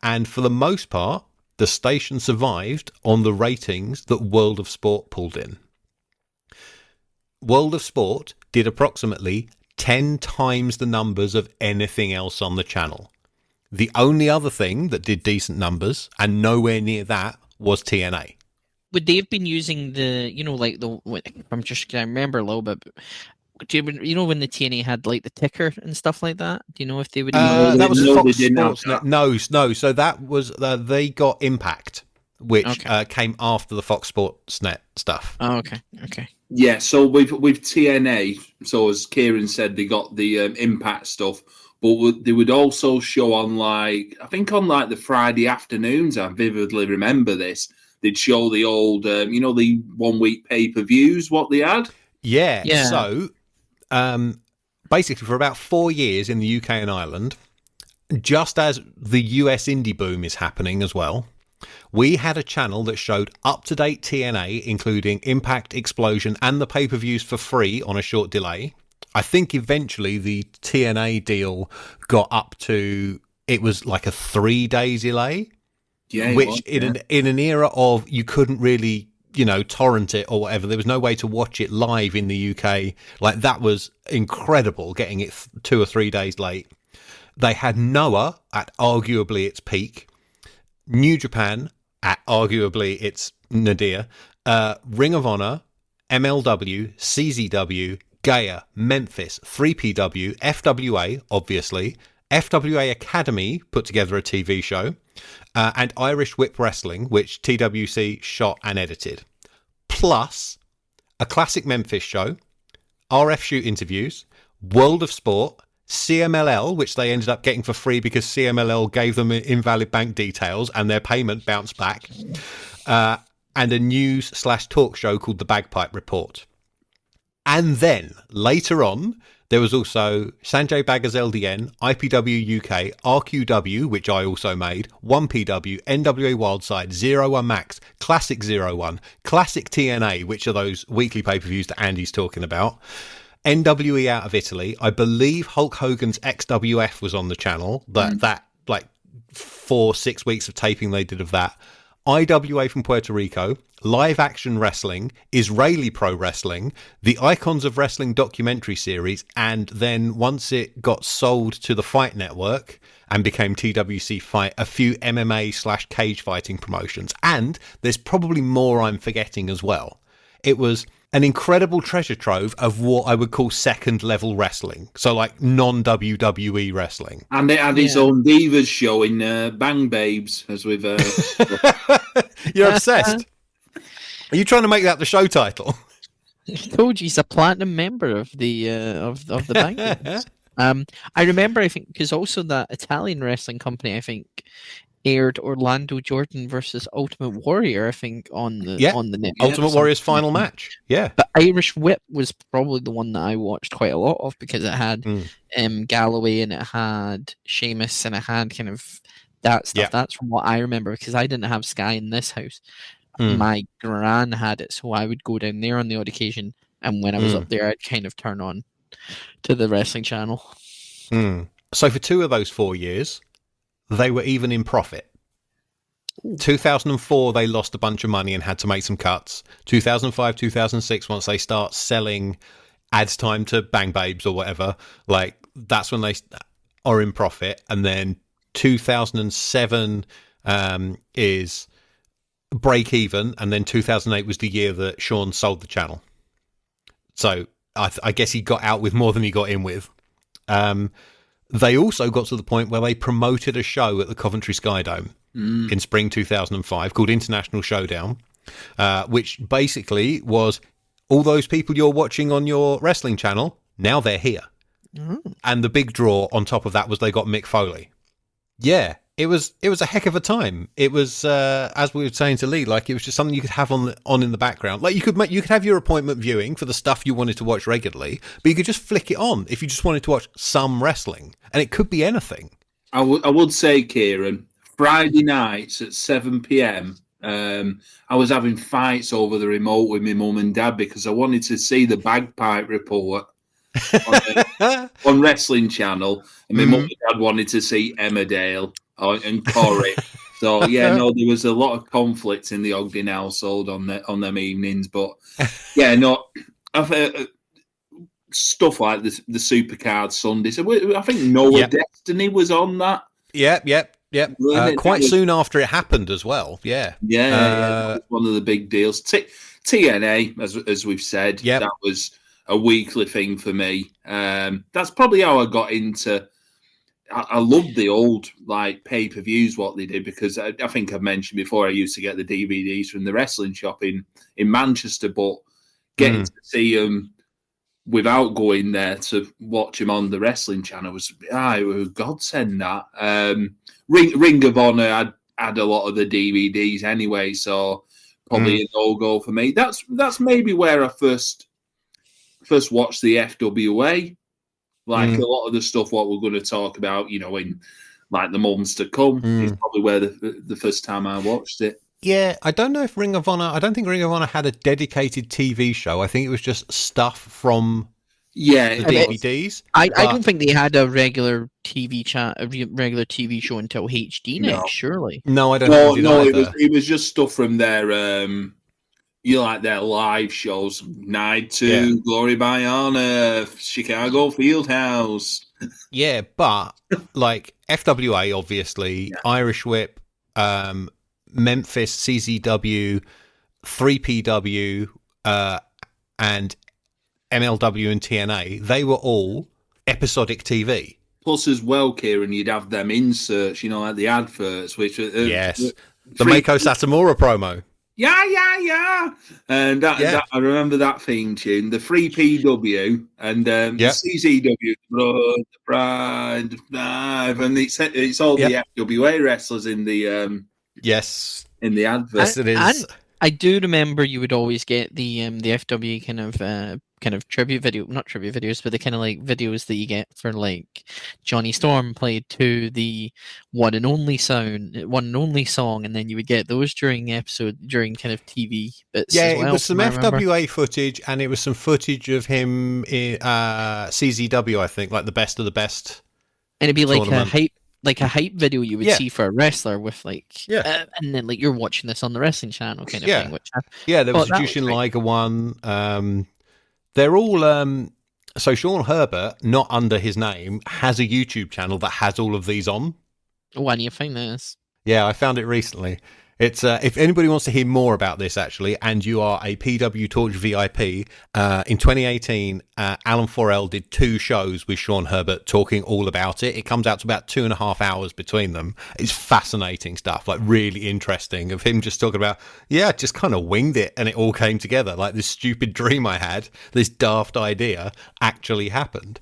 And for the most part, the station survived on the ratings that World of Sport pulled in. World of Sport did approximately 10 times the numbers of anything else on the channel. The only other thing that did decent numbers, and nowhere near that, was TNA. Would they have been using I remember a little bit. Do you when the TNA had like the ticker and stuff like that? Do you know if they would? That was Fox Sportsnet. No. So that was they got Impact, which came after the Fox Sportsnet stuff. Oh, okay. Yeah. So with TNA, so as Kieran said, they got the Impact stuff, but they would also show on on the Friday afternoons. I vividly remember this. They'd show the old, the 1 week pay-per-views. What they had. Yeah. So. Basically, for about 4 years in the UK and Ireland, just as the US indie boom is happening as well, we had a channel that showed up-to-date TNA, including Impact, Explosion, and the pay-per-views for free on a short delay. I think eventually the TNA deal got up to, it was like a 3-day delay, which in an era of you couldn't really torrent it or whatever. There was no way to watch it live in the UK. Like, that was incredible, getting it 2 or 3 days late. They had Noah at arguably its peak, New Japan at arguably its nadir, Ring of Honor, MLW, CZW, Gaia, Memphis, 3PW, FWA, obviously, FWA Academy put together a TV show, and Irish Whip Wrestling, which TWC shot and edited, plus a classic Memphis show, RF shoot interviews, World of Sport, CMLL, which they ended up getting for free because CMLL gave them invalid bank details and their payment bounced back, and a news/talk show called The Bagpipe Report. And then later on, there was also Sanjay Baggar's LDN, IPW UK, RQW, which I also made, 1PW, NWA Wildside, 01 Max, Classic 01, Classic TNA, which are those weekly pay-per-views that Andy's talking about, NWE out of Italy. I believe Hulk Hogan's XWF was on the channel. That 4-6 weeks of taping they did of that. IWA from Puerto Rico, live action wrestling, Israeli pro wrestling, the Icons of Wrestling documentary series, and then once it got sold to the Fight Network and became TWC Fight, a few MMA/cage fighting promotions. And there's probably more I'm forgetting as well. It was an incredible treasure trove of what I would call second level wrestling. So like non-WWE wrestling. And it had his own Divas show in Bang Babes, as we've... You're obsessed. Are you trying to make that the show title? I told you he's a platinum member of the Bang. I remember, I think, because also that Italian wrestling company, I think, aired Orlando Jordan versus Ultimate Warrior, I think, on the network. Ultimate Warrior's final match. Yeah. But Irish Whip was probably the one that I watched quite a lot of, because it had Galloway and it had Sheamus and it had kind of that stuff. That's from what I remember, because I didn't have Sky in this house. My gran had it, so I would go down there on the odd occasion, and when I was up there, I'd kind of turn on to the wrestling channel. So for 2 of those 4 years, they were even in profit. 2004, they lost a bunch of money and had to make some cuts. 2005, 2006, once they start selling ads time to Bang Babes or whatever, like that's when they are in profit. And then 2007 is break even, and then 2008 was the year that Shawn sold the channel. So I guess he got out with more than he got in with. They also got to the point where they promoted a show at the Coventry Sky Dome in spring 2005 called International Showdown, which basically was all those people you're watching on your wrestling channel, now they're here. And the big draw on top of that was they got Mick Foley. Yeah, it was a heck of a time. It was, as we were saying to Leigh, like it was just something you could have on in the background. Like you could have your appointment viewing for the stuff you wanted to watch regularly, but you could just flick it on if you just wanted to watch some wrestling, and it could be anything. I would say, Kieran, Friday nights at 7 p.m. I was having fights over the remote with my mum and dad because I wanted to see the bagpipe report on Wrestling Channel, and my mum and dad wanted to see Emmerdale and Corrie. So there was a lot of conflict in the Ogden household on them evenings. But I've stuff like the Supercard Sunday. So I think Noah Destiny was on that. Yep. Quite soon after it happened as well. Yeah. That was one of the big deals. TNA, as we've said, that was a weekly thing for me. That's probably how I got into. I loved the old like pay-per-views, what they did, because I think I've mentioned before, I used to get the DVDs from the wrestling shop in Manchester, but getting to see them without going there to watch them on the wrestling channel was a godsend. That Ring of Honor had a lot of the DVDs anyway, so probably a no-go for me. That's maybe where I first watched the FWA. Like a lot of the stuff what we're going to talk about, in like the months to come, is probably where the first time I watched it. Yeah, I don't know if Ring of Honor. I don't think Ring of Honor had a dedicated TV show. I think it was just stuff from the DVDs. I don't think they had a regular TV show until HD Next. Surely. No, I don't. It was just stuff from their. Like their live shows, Night 2, Glory by Honor, Chicago Fieldhouse. Yeah, but like FWA, obviously, Irish Whip, Memphis, CZW, 3PW, and MLW and TNA, they were all episodic TV. Plus, as well, Kieran, you'd have them inserts, like the adverts, which are... the Mako Satomura promo. Yeah. And that, I remember that theme tune, the 3PW and the CZW, Blood, Pride, and it's all the FWA wrestlers in the in the advert. Yes, it is. And I do remember you would always get the FW kind of tribute video, not tribute videos, but the kind of like videos that you get for like Juanny Storm played to the one and only song, and then you would get those during kind of TV bits. Yeah, as well, it was some FWA footage, and it was some footage of him in CZW, I think, like the best of the best. And it'd be like like a hype video you would see for a wrestler with like, Yeah. and then like you're watching this on the wrestling channel kind of thing. Which there was a Jushin Liger one. They're all so Sean Herbert, not under his name, has a YouTube channel that has all of these on. When do you find this? Yeah, I found it recently. It's if anybody wants to hear more about this, actually, and you are a PW Torch VIP, in 2018, Alan Forel did 2 shows with Sean Herbert talking all about it. It comes out to about 2.5 hours between them. It's fascinating stuff, like really interesting, of him just talking about, just kind of winged it and it all came together. Like this stupid dream I had, this daft idea actually happened.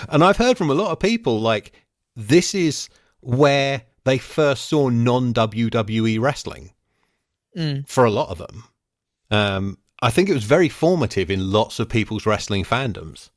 And I've heard from a lot of people, like, this is where they first saw non-WWE wrestling for a lot of them. I think it was very formative in lots of people's wrestling fandoms.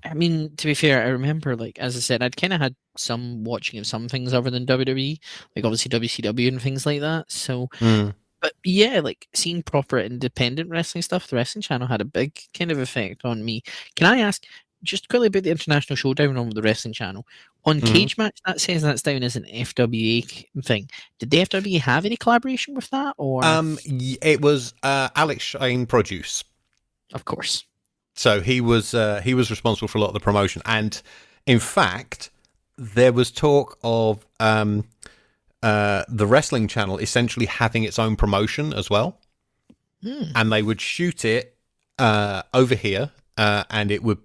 I mean, to be fair, I remember, like, as I said, I'd kind of had some watching of some things other than WWE, like obviously WCW and things like that. So, but yeah, like seeing proper independent wrestling stuff, the Wrestling Channel had a big kind of effect on me. Can I ask just quickly about the International Showdown on the Wrestling Channel? On Cage Match, that says that's down as an FWA thing. Did the FWA have any collaboration with that, or it was Alex Shane Produce, of course. So he was responsible for a lot of the promotion, and in fact, there was talk of the Wrestling Channel essentially having its own promotion as well, and they would shoot it over here, and it would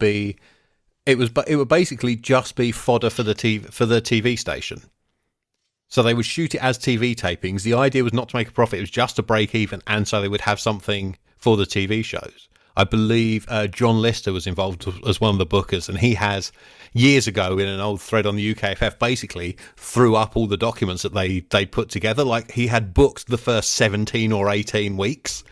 basically just be fodder for the TV station. So they would shoot it as TV tapings. The idea was not to make a profit; it was just to break even, and so they would have something for the TV shows. I believe John Lister was involved as one of the bookers, and he has, years ago, in an old thread on the UKFF, basically threw up all the documents that they put together. Like, he had booked the first 17 or 18 weeks.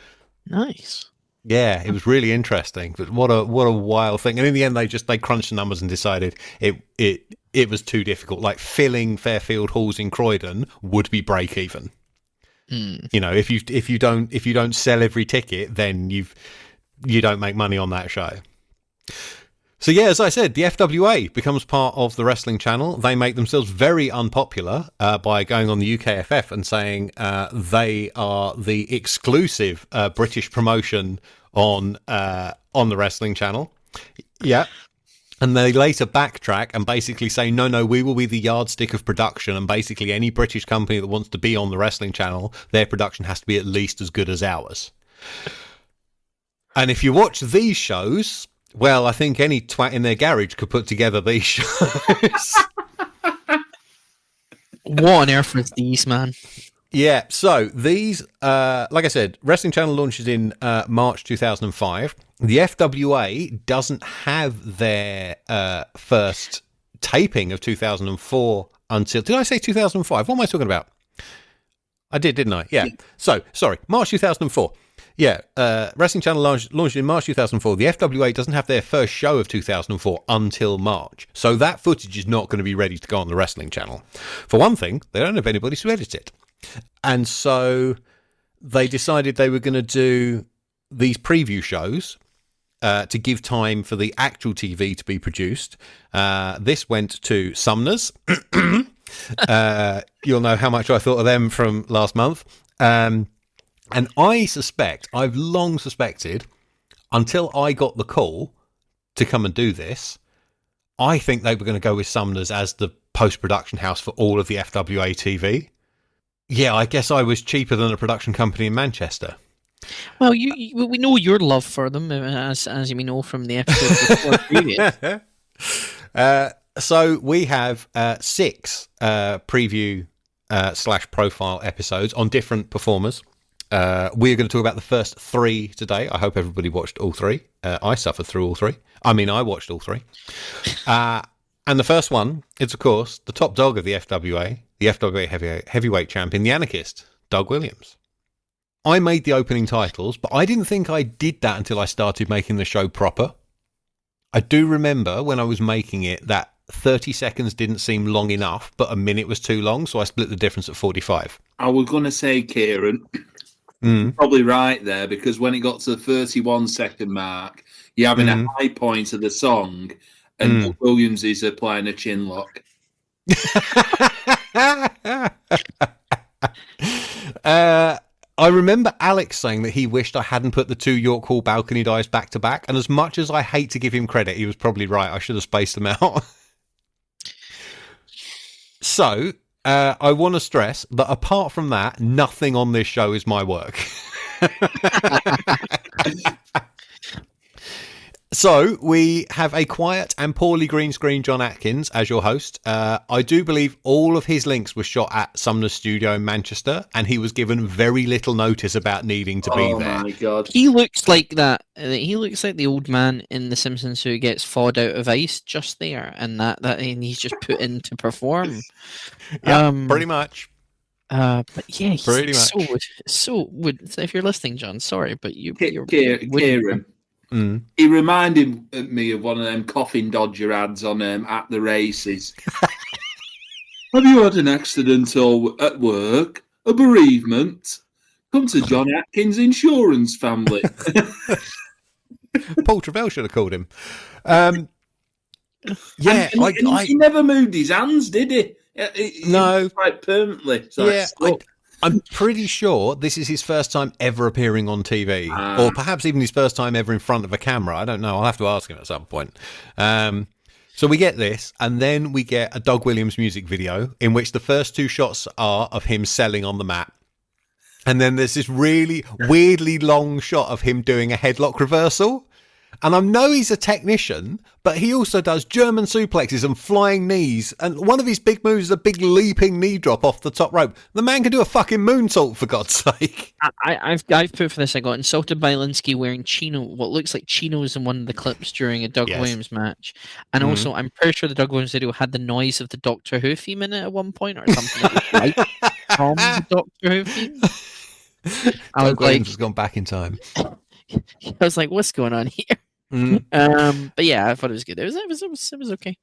Nice. Yeah, it was really interesting. But what a wild thing! And in the end, they crunched the numbers and decided it was too difficult. Like, filling Fairfield halls in Croydon would be break even. You know, if you don't sell every ticket, then you don't make money on that show. So yeah, as I said, the FWA becomes part of the Wrestling Channel. They make themselves very unpopular by going on the UKFF and saying they are the exclusive British promotion on the Wrestling Channel. Yeah. And they later backtrack and basically say, no, we will be the yardstick of production, and basically any British company that wants to be on the Wrestling Channel, their production has to be at least as good as ours. And if you watch these shows, well, I think any twat in their garage could put together these shows. What on earth was these, man? Yeah, so these, like I said, Wrestling Channel launches in March 2005. The FWA doesn't have their first taping of 2004 until... Did I say 2005? What am I talking about? I did, didn't I? Yeah. So, sorry, March 2004. Yeah, Wrestling Channel launched in March 2004. The FWA doesn't have their first show of 2004 until March. So that footage is not going to be ready to go on the Wrestling Channel. For one thing, they don't have anybody to edit it. And so they decided they were going to do these preview shows to give time for the actual TV to be produced. This went to Sumner's. You'll know how much I thought of them from last month. And I've long suspected, until I got the call to come and do this, I think they were going to go with Sumner's as the post-production house for all of the FWA TV. Yeah, I guess I was cheaper than a production company in Manchester. Well, we know your love for them, as we know from the episode before previous. So we have 6 preview / profile episodes on different performers. We're going to talk about the first 3 today. I hope everybody watched all 3. I suffered through all 3. I watched all 3. And the first one is, of course, the top dog of the FWA heavyweight champion, the Anarchist, Doug Williams. I made the opening titles, but I didn't think I did that until I started making the show proper. I do remember when I was making it that 30 seconds didn't seem long enough, but a minute was too long, so I split the difference at 45. I was going to say, Kieran, probably right there, because when it got to the 31-second mark, you're having a high point of the song, and Doug Williams is playing a chin lock. I remember Alex saying that he wished I hadn't put the 2 York Hall balcony dives back to back, and as much as I hate to give him credit, he was probably right. I should have spaced them out. So, I want to stress that apart from that, nothing on this show is my work. So, we have a quiet and poorly green screen John Atkins as your host. I do believe all of his links were shot at Sumner's studio in Manchester, and he was given very little notice about needing to be there. Oh my God. He looks like that. He looks like the old man in The Simpsons who gets thawed out of ice just there, and and he's just put in to perform. Yeah, pretty much. But yeah, he's Pretty much. so if you're listening, John, sorry, but you're Kieran. He reminded me of one of them coffin dodger ads on At the Races. Have you had an accident or at work? A bereavement? Come to John Atkins' insurance family. Paul Travell should have called him. He never moved his hands, did he? No. Quite permanently. So Yeah, I'm pretty sure this is his first time ever appearing on TV, or perhaps even his first time ever in front of a camera. I don't know. I'll have to ask him at some point. So we get this, and then we get a Doug Williams music video in which the first 2 shots are of him selling on the mat. And then there's this really weirdly long shot of him doing a headlock reversal. And I know he's a technician, but he also does German suplexes and flying knees. And one of his big moves is a big leaping knee drop off the top rope. The man can do a fucking moonsault, for God's sake. I've put for this. I got insulted by Linsky wearing what looks like chinos in one of the clips during a Doug Williams match. And also, I'm pretty sure the Doug Williams video had the noise of the Doctor Who theme in it at one point, or something like from the Doctor Who theme. Doug Williams has gone back in time. I was like, what's going on here? But yeah, I thought it was good. It was okay.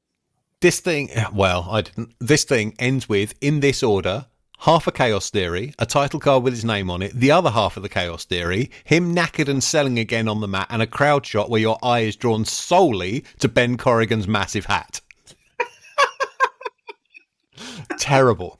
This thing, well, I didn't. This thing ends with, in this order, half a Chaos Theory, a title card with his name on it, the other half of the Chaos Theory, him knackered and selling again on the mat, and a crowd shot where your eye is drawn solely to Ben Corrigan's massive hat. Terrible.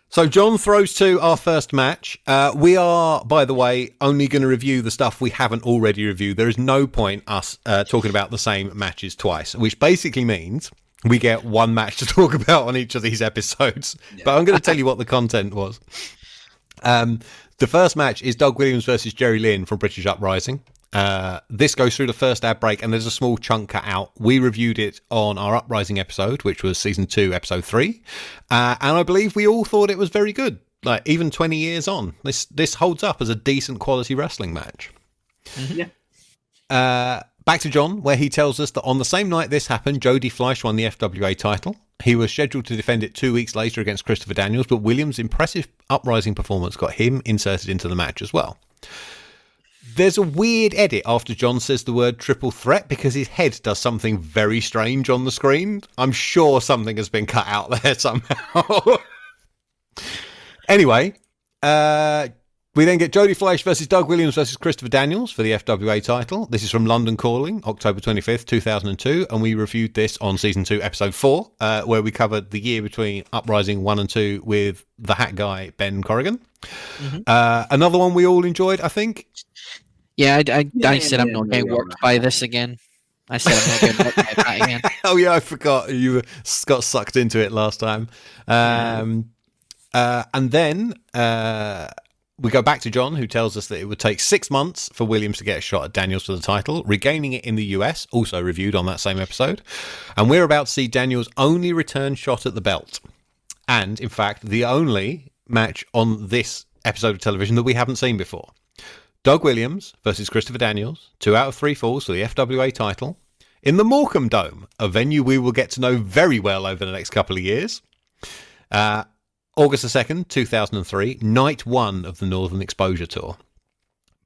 So John throws to our first match. We are, by the way, only going to review the stuff we haven't already reviewed. There is no point us talking about the same matches twice, which basically means we get one match to talk about on each of these episodes. Yeah. But I'm going to tell you what the content was. The first match is Doug Williams versus Jerry Lynn from British Uprising. This goes through the first ad break, and there's a small chunk cut out. We reviewed it on our Uprising episode, which was season 2, episode 3, and I believe we all thought it was very good. Like, even 20 years on, this holds up as a decent quality wrestling match. Yeah. Back to John, where he tells us that on the same night this happened, Jody Fleisch won the FWA title. He was scheduled to defend it 2 weeks later against Christopher Daniels, but Williams' impressive Uprising performance got him inserted into the match as well. There's a weird edit after John says the word triple threat because his head does something very strange on the screen. I'm sure something has been cut out there somehow. Anyway, we then get Jody Fleisch versus Doug Williams versus Christopher Daniels for the FWA title. This is from London Calling, October 25th, 2002, and we reviewed this on season 2, episode 4, where we covered the year between Uprising 1 and 2 with the hat guy, Ben Corrigan. Another one we all enjoyed, I think. Yeah, I said I'm not getting worked by this again. I said I'm not getting worked by that again. Oh yeah, I forgot. You got sucked into it last time. And then we go back to John, who tells us that it would take 6 months for Williams to get a shot at Daniels for the title, regaining it in the US, also reviewed on that same episode. And we're about to see Daniels' only return shot at the belt. And, in fact, the only match on this episode of television that we haven't seen before. Doug Williams versus Christopher Daniels, 2 out of 3 falls for the FWA title, in the Morecambe Dome, a venue we will get to know very well over the next couple of years. August the 2nd, 2003, night 1 of the Northern Exposure Tour.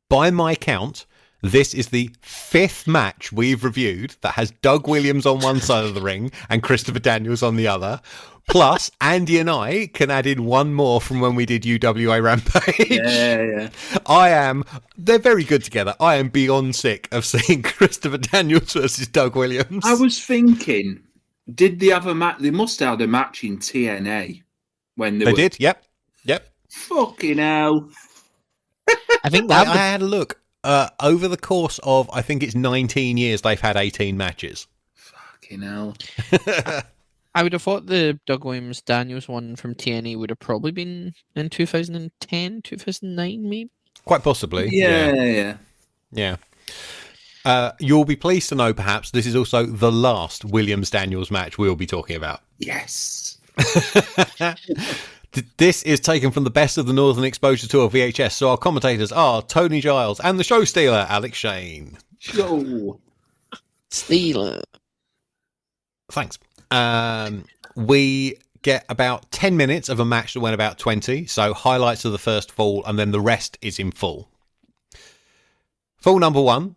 By my count, this is the 5th match we've reviewed that has Doug Williams on one side of the ring and Christopher Daniels on the other. Plus, Andy and I can add in one more from when we did UWA Rampage. Yeah. They're very good together. I am beyond sick of seeing Christopher Daniels versus Doug Williams. I was thinking, Did they have a match? They must have had a match in TNA when they did. Yep. Fucking hell! I think I had a look. Over the course of, I think it's 19 years, they've had 18 matches. Fucking hell! I would have thought the Doug Williams Daniels one from TNA would have probably been in 2010, 2009, maybe. Quite possibly. Yeah. You'll be pleased to know, perhaps, this is also the last Williams-Daniels match we'll be talking about. Yes. This is taken from the Best of the Northern Exposure Tour VHS, so our commentators are Tony Giles and the show stealer, Alex Shane. Show stealer. Thanks. We get about 10 minutes of a match that went about 20, so highlights of the first fall, and then the rest is in full. Fall number 1,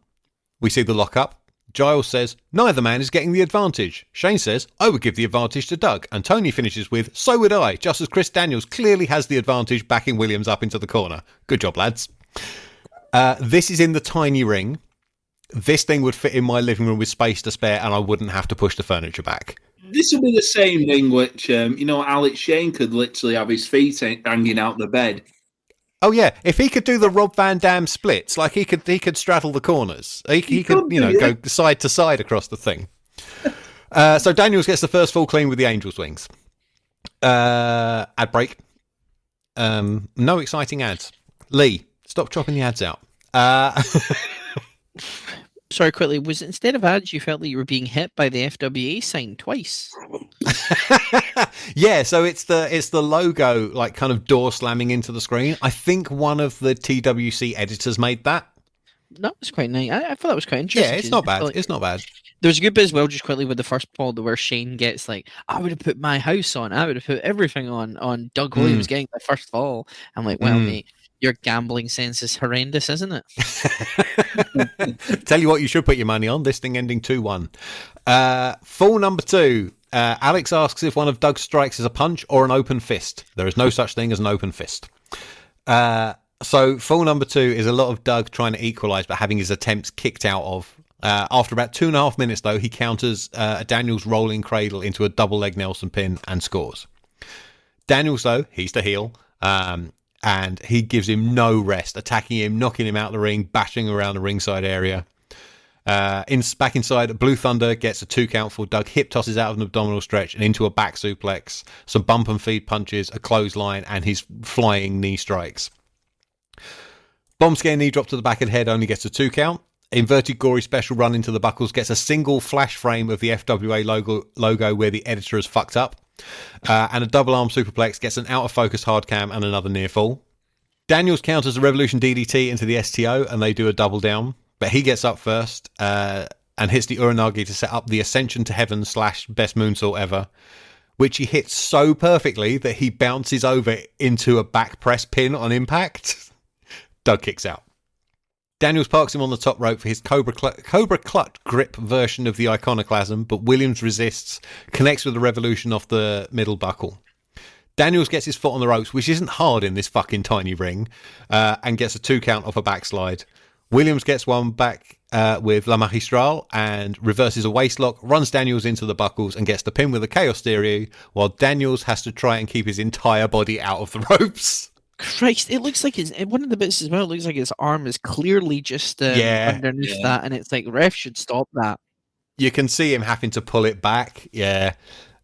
we see the lockup. Giles says, neither man is getting the advantage. Shane says, I would give the advantage to Doug. And Tony finishes with, so would I, just as Chris Daniels clearly has the advantage backing Williams up into the corner. Good job, lads. This is in the tiny ring. This thing would fit in my living room with space to spare, and I wouldn't have to push the furniture back. This would be the same thing which, Alex Shane could literally have his feet hanging out the bed. Oh yeah, if he could do the Rob Van Dam splits, like he could straddle the corners. He could go side to side across the thing. So Daniels gets the first full clean with the Angels wings. Ad break. No exciting ads. Leigh, stop chopping the ads out. Sorry, quickly, was it instead of ads you felt that you were being hit by the FWA sign twice? Yeah, so it's the logo, like, kind of door slamming into the screen. I think one of the TWC editors made that. That was quite nice. I thought that was quite interesting. Yeah, it's not bad. It's not bad. There's a good bit as well, just quickly, with the first poll, where Shane gets like, I would have put my house on. I would have put everything on Doug Williams getting the first fall. I'm like, well, mate, your gambling sense is horrendous, isn't it? Tell you what you should put your money on, this thing ending 2-1. Fall number 2. Alex asks if one of Doug's strikes is a punch or an open fist. There is no such thing as an open fist. So fall number 2 is a lot of Doug trying to equalise but having his attempts kicked out of. After about 2.5 minutes, though, he counters a Daniels rolling cradle into a double leg Nelson pin and scores. Daniels, though, he's the heel. And he gives him no rest, attacking him, knocking him out of the ring, bashing around the ringside area. Back inside, Blue Thunder gets a 2 count for Doug. Hip tosses out of an abdominal stretch and into a back suplex. Some bump and feed punches, a clothesline, and his flying knee strikes. Bomb scare knee drop to the back of the head only gets a 2 count. Inverted gory special run into the buckles gets a single flash frame of the FWA logo where the editor has fucked up. And a double arm superplex gets an out of focus hard cam and another near fall. Daniels counters a Revolution DDT into the STO and they do a double down, but he gets up first and hits the Uranagi to set up the Ascension to Heaven / best moonsault ever, which he hits so perfectly that he bounces over into a back press pin on impact. Doug kicks out. Daniels parks him on the top rope for his Cobra Clutch grip version of the Iconoclasm, but Williams resists, connects with the Revolution off the middle buckle. Daniels gets his foot on the ropes, which isn't hard in this fucking tiny ring, and gets a 2 count off a backslide. Williams gets one back with La Magistrale and reverses a waistlock, runs Daniels into the buckles and gets the pin with a Chaos Theory, while Daniels has to try and keep his entire body out of the ropes. Christ, it looks like one of the bits as well. It looks like his arm is clearly just underneath that, and it's like ref should stop that. You can see him having to pull it back. Yeah,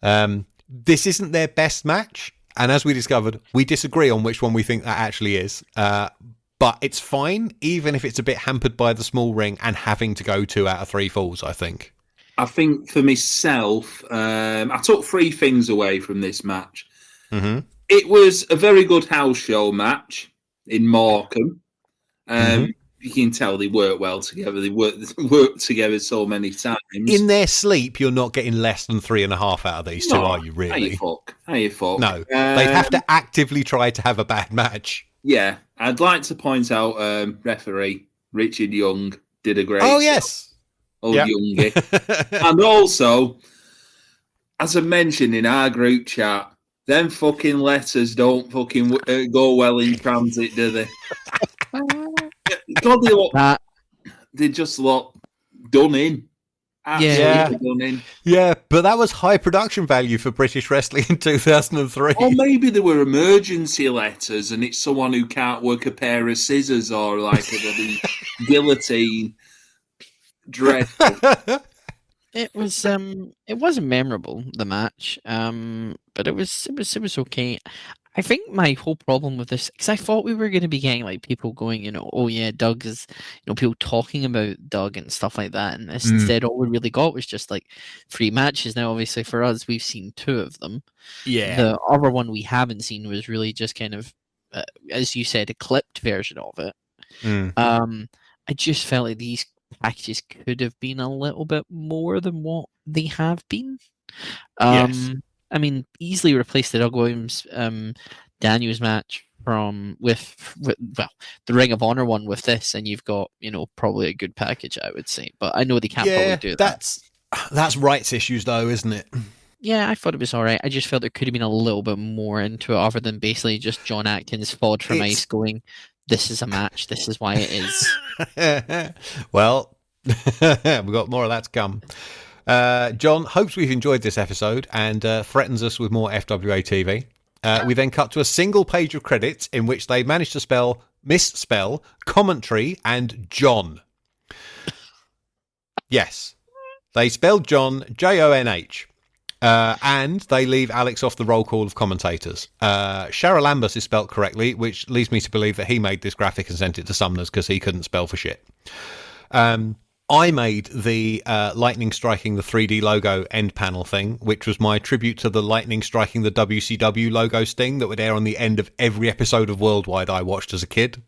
this isn't their best match, and as we discovered, we disagree on which one we think that actually is. But it's fine, even if it's a bit hampered by the small ring and having to go 2 out of 3 falls. I think for myself, I took 3 things away from this match. Mm-hmm. It was a very good house show match in Morecambe. You can tell they work well together. They work together so many times. In their sleep, you're not getting less than 3.5 out of these two, are you, really? How you fuck? No, they have to actively try to have a bad match. Yeah, I'd like to point out referee Richard Young did a great job. Yes. Youngie. And also, as I mentioned in our group chat, them fucking letters don't fucking go well in transit, do they? God, they just look done in. Absolutely. Yeah, but that was high production value for British wrestling in 2003. Or maybe there were emergency letters and it's someone who can't work a pair of scissors or like a guillotine. Dreadful. It wasn't memorable, the match, but it was okay. I think my whole problem with this, because I thought we were going to be getting like people going, oh yeah, Doug is, people talking about Doug and stuff like that, and instead all we really got was just like 3 matches. Now, obviously for us, we've seen 2 of them. Yeah. The other one we haven't seen was really just kind of, as you said, a clipped version of it. I just felt like these packages could have been a little bit more than what they have been. Yes. I mean, easily replace the Doug Williams Daniels match with the Ring of Honor one with this, and you've got probably a good package, I would say. But I know they can't probably do that. That's rights issues, though, isn't it? Yeah, I thought it was all right. I just felt there could have been a little bit more into it, other than basically just John Atkins fod from ice going, "This is a match. This is why it is." Well, we've got more of that to come. John hopes we've enjoyed this episode and threatens us with more FWA TV. We then cut to a single page of credits in which they managed to misspell commentary and John. Yes, they spelled John Jonh. And they leave Alex off the roll call of commentators. Shara Lambus is spelt correctly, which leads me to believe that he made this graphic and sent it to Sumners because he couldn't spell for shit. I made the lightning striking the 3D logo end panel thing, which was my tribute to the lightning striking the WCW logo sting that would air on the end of every episode of Worldwide I watched as a kid.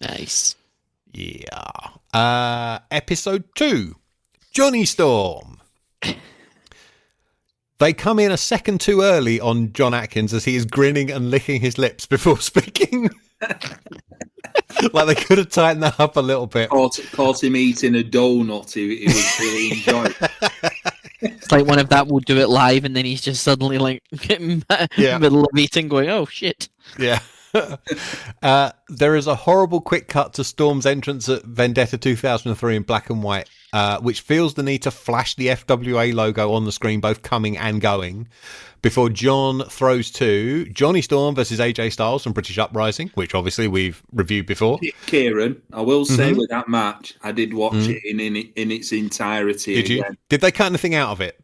Nice. Yeah. Episode 2, Juanny Storm. They come in a second too early on John Atkins as he is grinning and licking his lips before speaking. Like they could have tightened that up a little bit. Caught him eating a donut. He was really enjoying. It's like one of that will do it live, and then he's just suddenly like in the middle of eating, going, "Oh shit!" Yeah. There is a horrible quick cut to Storm's entrance at Vendetta 2003 in black and white, which feels the need to flash the FWA logo on the screen, both coming and going, before John throws to Juanny Storm versus AJ Styles from British Uprising, which obviously we've reviewed before. Kieran, I will say with that match, I did watch it in its entirety. Did you? Did they cut anything out of it?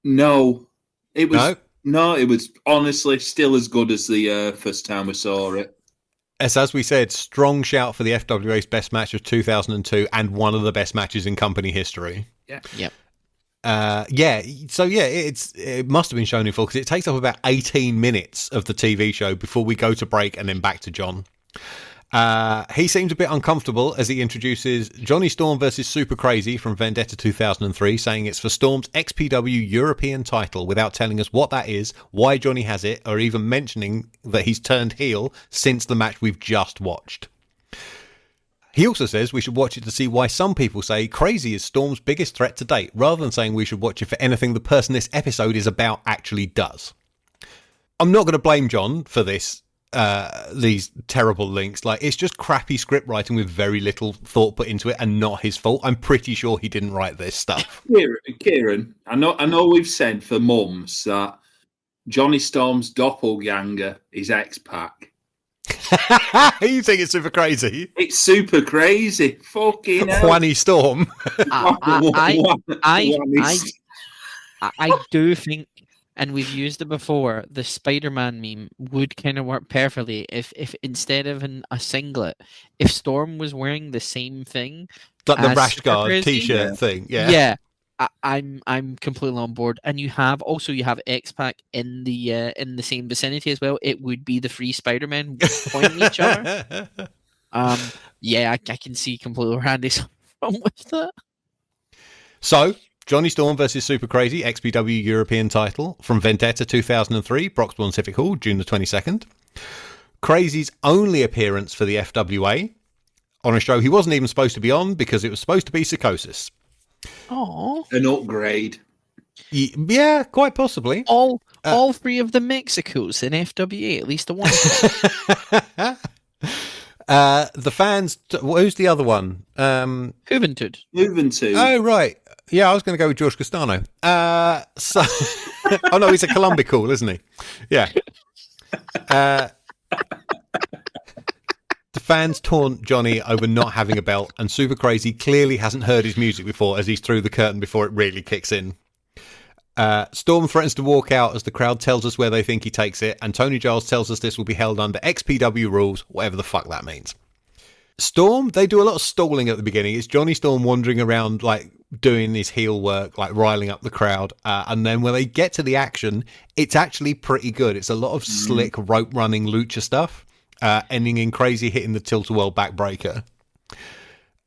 No. It was... No, it was honestly still as good as the first time we saw it. As we said, strong shout for the FWA's best match of 2002 and one of the best matches in company history. Yeah. Yep. It must have been shown in full because it takes up about 18 minutes of the TV show before we go to break and then back to John. He seems a bit uncomfortable as he introduces Juanny Storm versus Super Crazy from Vendetta 2003, saying it's for Storm's XPW European title without telling us what that is, why Johnny has it, or even mentioning that he's turned heel since the match we've just watched. He also says we should watch it to see why some people say Crazy is Storm's biggest threat to date, rather than saying we should watch it for anything the person this episode is about actually does. I'm not going to blame John for these terrible links. Like, it's just crappy script writing with very little thought put into it and not his fault. I'm pretty sure he didn't write this stuff. Kieran, I know we've said for months that Juanny Storm's doppelganger is X-Pac. You think it's Super Crazy? It's Super Crazy. Fucking hell. Juanny Storm. I do think, and we've used it before, the Spider-Man meme would kind of work perfectly if instead of a singlet, if Storm was wearing the same thing, like the rash guard t-shirt thing. Yeah. I'm completely on board. And you have X-Pac in the same vicinity as well. It would be the three Spider-Men pointing each other. I can see completely where Andy's from with that. So, Juanny Storm versus Super Crazy, XPW European title from Vendetta 2003, Broxbourne Civic Hall, June the 22nd. Crazy's only appearance for the FWA on a show he wasn't even supposed to be on because it was supposed to be Psychosis. Oh, an upgrade. Yeah, quite possibly. All three of the Mexicos in FWA, at least the one. The fans. Who's the other one? Juventud. Juventud. Oh, right. Yeah, I was going to go with George Castano. So, oh no, he's a Colombicool, isn't he? Yeah. The fans taunt Johnny over not having a belt, and Super Crazy clearly hasn't heard his music before as he's through the curtain before it really kicks in. Storm threatens to walk out as the crowd tells us where they think he takes it, and Tony Giles tells us this will be held under XPW rules, whatever the fuck that means. Storm, they do a lot of stalling at the beginning. It's Johnny Storm wandering around, like, doing his heel work, like, riling up the crowd. And then when they get to the action, it's actually pretty good. It's a lot of slick rope running lucha stuff, ending in Crazy hitting the tilt-a-whirl backbreaker.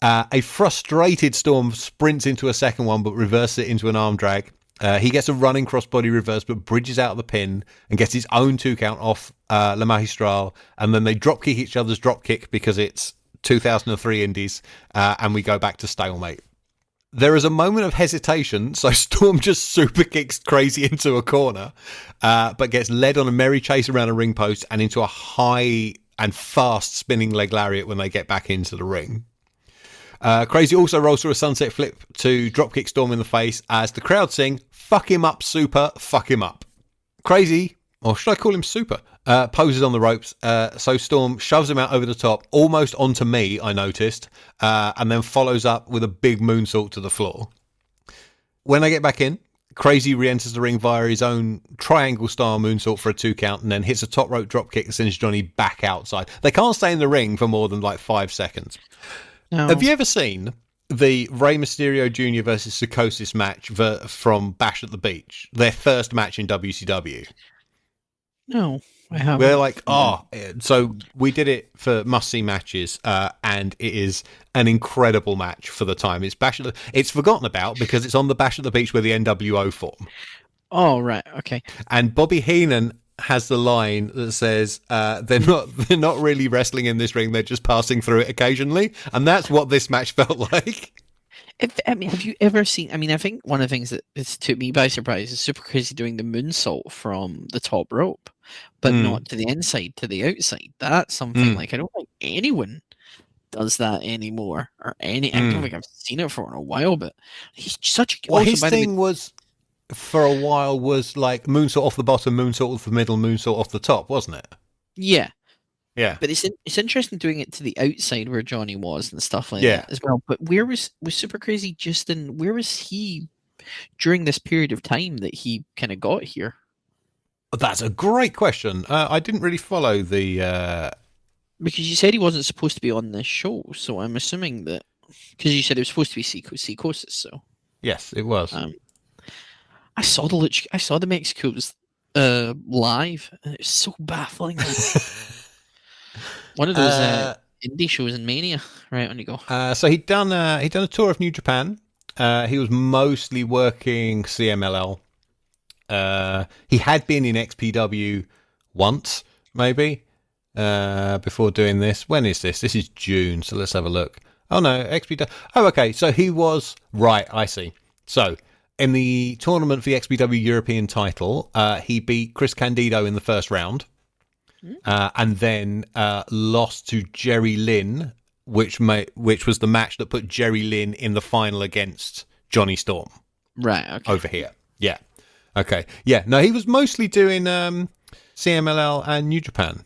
A frustrated Storm sprints into a second one, but reverses it into an arm drag. He gets a running crossbody reverse, but bridges out of the pin and gets his own 2 count off La Magistral. And then they dropkick each other's dropkick because it's 2003 Indies, and we go back to stalemate. There is a moment of hesitation, so Storm just super kicks Crazy into a corner, but gets led on a merry chase around a ring post and into a high and fast spinning leg lariat when they get back into the ring. Crazy also rolls through a sunset flip to dropkick Storm in the face as the crowd sing, "Fuck him up, Super, fuck him up." Crazy, or should I call him Super, poses on the ropes, so Storm shoves him out over the top, almost onto me, I noticed, and then follows up with a big moonsault to the floor. When I get back in, Crazy re-enters the ring via his own triangle-style moonsault for a 2 count, and then hits a top rope dropkick that sends Johnny back outside. They can't stay in the ring for more than like 5 seconds. No. Have you ever seen the Rey Mysterio Jr. versus Psychosis match from Bash at the Beach? Their first match in WCW? No, I haven't. We're like, so we did it for must-see matches, and it is an incredible match for the time. It's forgotten about because it's on the Bash at the Beach where the NWO form. Oh, right, okay. And Bobby Heenan has the line that says, they're not really wrestling in this ring, they're just passing through it occasionally. And that's what this match felt like. Have you ever seen... I think one of the things that took me by surprise is Super Crazy doing the moonsault from the top rope, but not to the inside, to the outside. That's something like, I don't think anyone does that anymore. I don't think I've seen it for a while, but he's such a... Well, his thing was, for a while, was like moonsault off the bottom, moonsault off the middle, moonsault off the top, wasn't it? Yeah. Yeah, but it's interesting doing it to the outside where Johnny was and stuff like that as well. But where was Super Crazy where was he during this period of time that he kind of got here? That's a great question. I didn't really follow the because you said he wasn't supposed to be on this show, so I'm assuming that because you said it was supposed to be Psychosis. So yes, it was. I saw the Mexicans live, and it's so baffling. One of those indie shows in Mania, right on you go. So he'd done a tour of New Japan. He was mostly working CMLL. He had been in XPW once, maybe, before doing this. When is this? This is June, so let's have a look. Oh no, XPW. Oh, okay. So he was right. I see. So in the tournament for the XPW European title, he beat Chris Candido in the first round. And then lost to Jerry Lynn, which was the match that put Jerry Lynn in the final against Johnny Storm. Right. Okay. Over here. Yeah. Okay. Yeah. No, he was mostly doing CMLL and New Japan.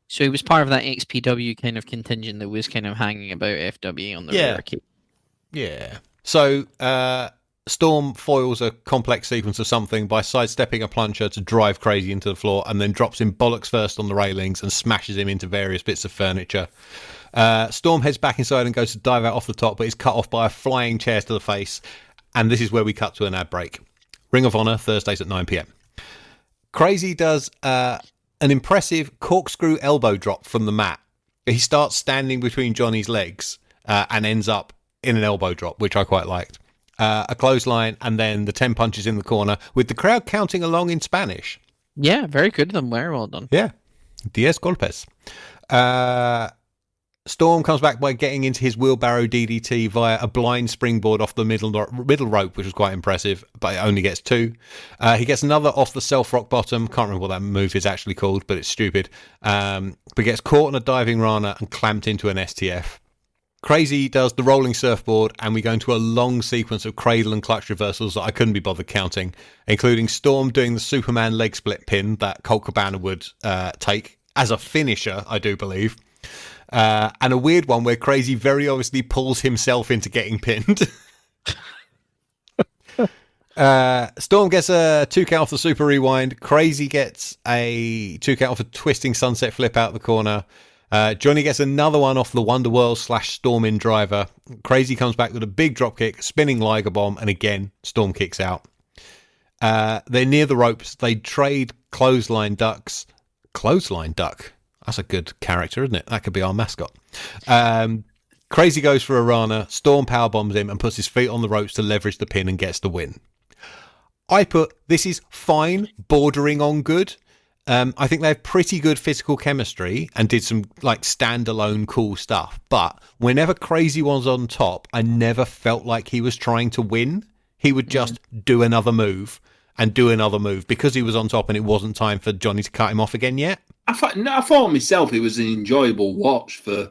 So he was part of that XPW kind of contingent that was kind of hanging about FWA on the rare case. Yeah. So Storm foils a complex sequence of something by sidestepping a plunger to drive Crazy into the floor, and then drops him bollocks first on the railings and smashes him into various bits of furniture. Storm heads back inside and goes to dive out off the top, but is cut off by a flying chair to the face. And this is where we cut to an ad break. Ring of Honor, Thursdays at 9 p.m. Crazy does an impressive corkscrew elbow drop from the mat. He starts standing between Johnny's legs and ends up in an elbow drop, which I quite liked. A clothesline, and then the 10 punches in the corner, with the crowd counting along in Spanish. Yeah, very good of them. Very well done. Yeah. Diez Golpes. Storm comes back by getting into his wheelbarrow DDT via a blind springboard off the middle rope, which was quite impressive, but it only gets 2. He gets another off the self-rock bottom. Can't remember what that move is actually called, but it's stupid. But gets caught in a diving rana and clamped into an STF. Crazy does the rolling surfboard, and we go into a long sequence of cradle and clutch reversals that I couldn't be bothered counting, including Storm doing the Superman leg split pin that Colt Cabana would take as a finisher, I do believe. And a weird one where Crazy very obviously pulls himself into getting pinned. Storm gets a 2 count off the super rewind. Crazy gets a 2 count off a twisting sunset flip out the corner. Johnny gets another one off the Wonderworld / Storm in driver. Crazy comes back with a big drop kick, spinning Liger bomb, and again, Storm kicks out. They're near the ropes. They trade clothesline ducks. Clothesline duck? That's a good character, isn't it? That could be our mascot. Crazy goes for a Rana. Storm powerbombs him and puts his feet on the ropes to leverage the pin and gets the win. I put, this is fine, bordering on good. I think they have pretty good physical chemistry and did some like standalone cool stuff. But whenever Crazy was on top, I never felt like he was trying to win. He would just do another move and do another move because he was on top and it wasn't time for Johnny to cut him off again yet. I thought myself it was an enjoyable watch for,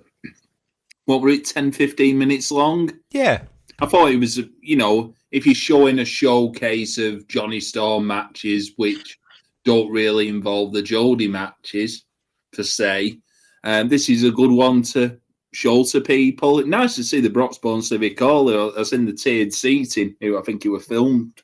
what were it, 10, 15 minutes long? Yeah. I thought it was, you know, if you're showing a showcase of Johnny Storm matches, which don't really involve the Jody matches, per se, this is a good one to show to people. Nice to see the Broxbourne Civic Hall. I was in the tiered seating. I think it was filmed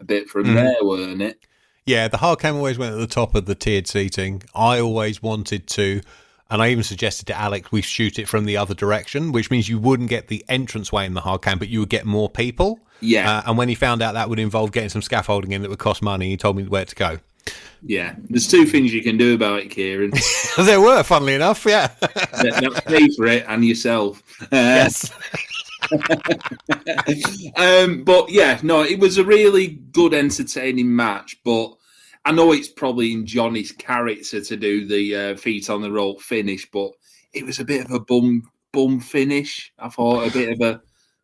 a bit from there, weren't it? Yeah, the hard cam always went at the top of the tiered seating. I always wanted to, and I even suggested to Alex, we shoot it from the other direction, which means you wouldn't get the entranceway in the hard cam, but you would get more people. Yeah. And when he found out that would involve getting some scaffolding in that would cost money, he told me where to go. Yeah, there's two things you can do about it, Kieran. There were, funnily enough, yeah. Pay for it and yourself. Yes. But yeah, no, it was a really good, entertaining match. But I know it's probably in Johnny's character to do the feet on the rope finish, but it was a bit of a bum finish. I thought a bit of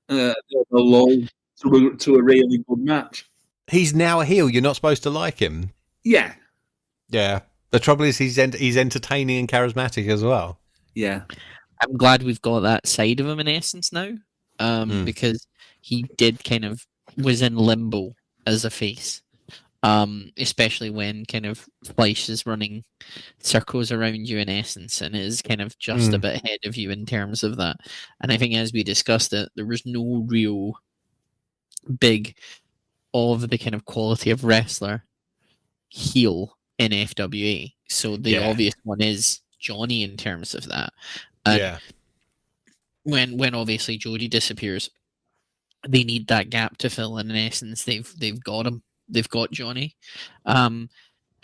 a lull to a really good match. He's now a heel. You're not supposed to like him. Yeah. Yeah. The trouble is he's entertaining and charismatic as well. Yeah. I'm glad we've got that side of him in essence now, because he did kind of was in limbo as a face, especially when kind of Fleisch is running circles around you in essence and is kind of just a bit ahead of you in terms of that. And I think as we discussed it, there was no real big of the kind of quality of wrestler heel in FWA. So the obvious one is Johnny in terms of that. And when obviously Jody disappears, they need that gap to fill, and in essence they've got him. They've got Johnny. And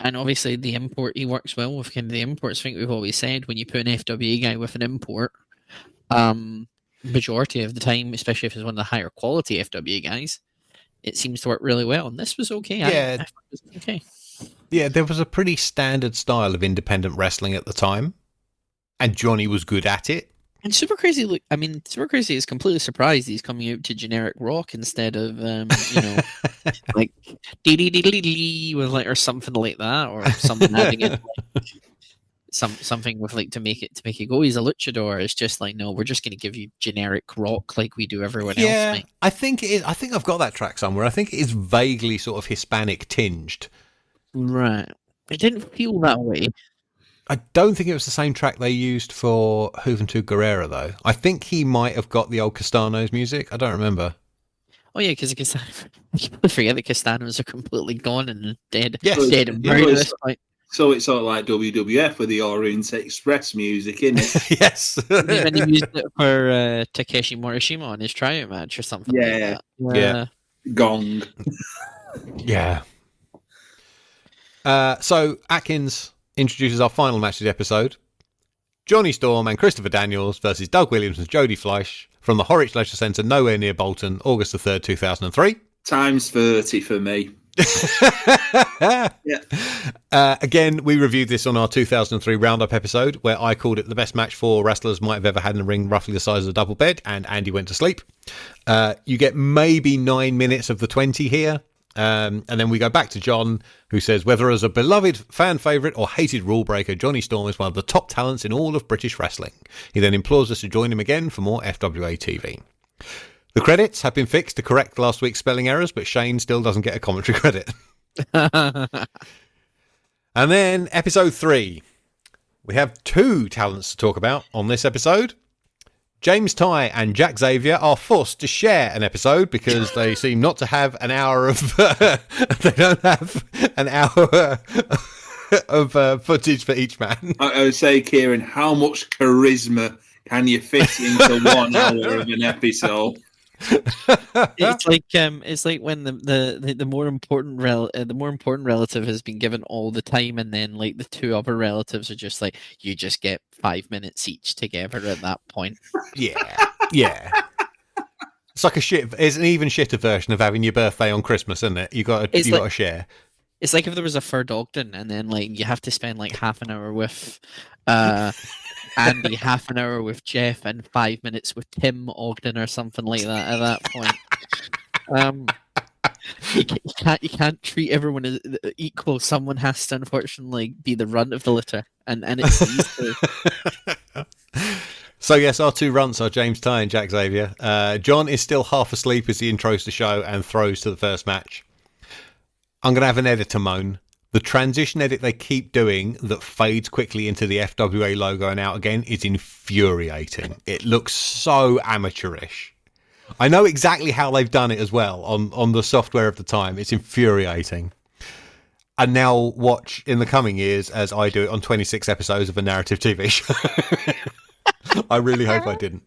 obviously the import, he works well with kind of the imports. I think we've always said when you put an FWA guy with an import, majority of the time, especially if it's one of the higher quality FWA guys, it seems to work really well. And this was okay. I thought it was okay. Yeah, there was a pretty standard style of independent wrestling at the time, and Johnny was good at it. And Super Crazy, Super Crazy is completely surprised he's coming out to generic rock instead of, like dee with like or something like that, or someone having it like, something with like to make it go. He's a luchador. It's just like, no, we're just going to give you generic rock like we do everyone else. Mate. I think it is. I think I've got that track somewhere. I think it is vaguely sort of Hispanic tinged. Right. It didn't feel that way. I don't think it was the same track they used for Juventud Guerrera, though. I think he might have got the old Castanos music. I don't remember. Oh, yeah, because I forget the Castanos are completely gone and dead. Yes. Dead and buried at this point. So it's sort of like WWF with the Orient Express music, isn't it? Yes. Even he used it for Takeshi Morishima on his tryout match or something like that. Yeah. Gong. Yeah. So Atkins introduces our final match of the episode. Johnny Storm and Christopher Daniels versus Doug Williams and Jody Fleisch from the Horwich Leisure Centre, nowhere near Bolton, August the 3rd, 2003. Times 30 for me. Again, we reviewed this on our 2003 Roundup episode, where I called it the best match four wrestlers might have ever had in a ring roughly the size of a double bed, and Andy went to sleep. You get maybe 9 minutes of the 20 here. And then we go back to John, who says, whether as a beloved fan favourite or hated rule breaker, Juanny Storm is one of the top talents in all of British wrestling. He then implores us to join him again for more FWA TV. The credits have been fixed to correct last week's spelling errors, but Shane still doesn't get a commentary credit. And then episode 3. We have 2 talents to talk about on this episode. James Ty and Jack Xavier are forced to share an episode because they seem not to have an hour of... they don't have an hour of footage for each man. I would say, Kieran, how much charisma can you fit into 1 hour of an episode? It's like when the more important relative has been given all the time, and then like the 2 other relatives are just like, you just get 5 minutes each together at that point. Yeah. It's like it's an even shitter version of having your birthday on Christmas, isn't it? You got to share. It's like if there was a third Ogden, and then like you have to spend like half an hour with Andy, half an hour with Jeff, and 5 minutes with Tim Ogden or something like that at that point. You can't treat everyone as equal. Someone has to unfortunately be the runt of the litter, and it's these 2. So yes, our 2 runts are James Ty and Jack Xavier. John is still half asleep as he intros the show and throws to the first match. I'm going to have an editor moan. The transition edit they keep doing that fades quickly into the FWA logo and out again is infuriating. It looks so amateurish. I know exactly how they've done it as well on the software of the time. It's infuriating. And now watch in the coming years as I do it on 26 episodes of a narrative TV show. I really hope I didn't.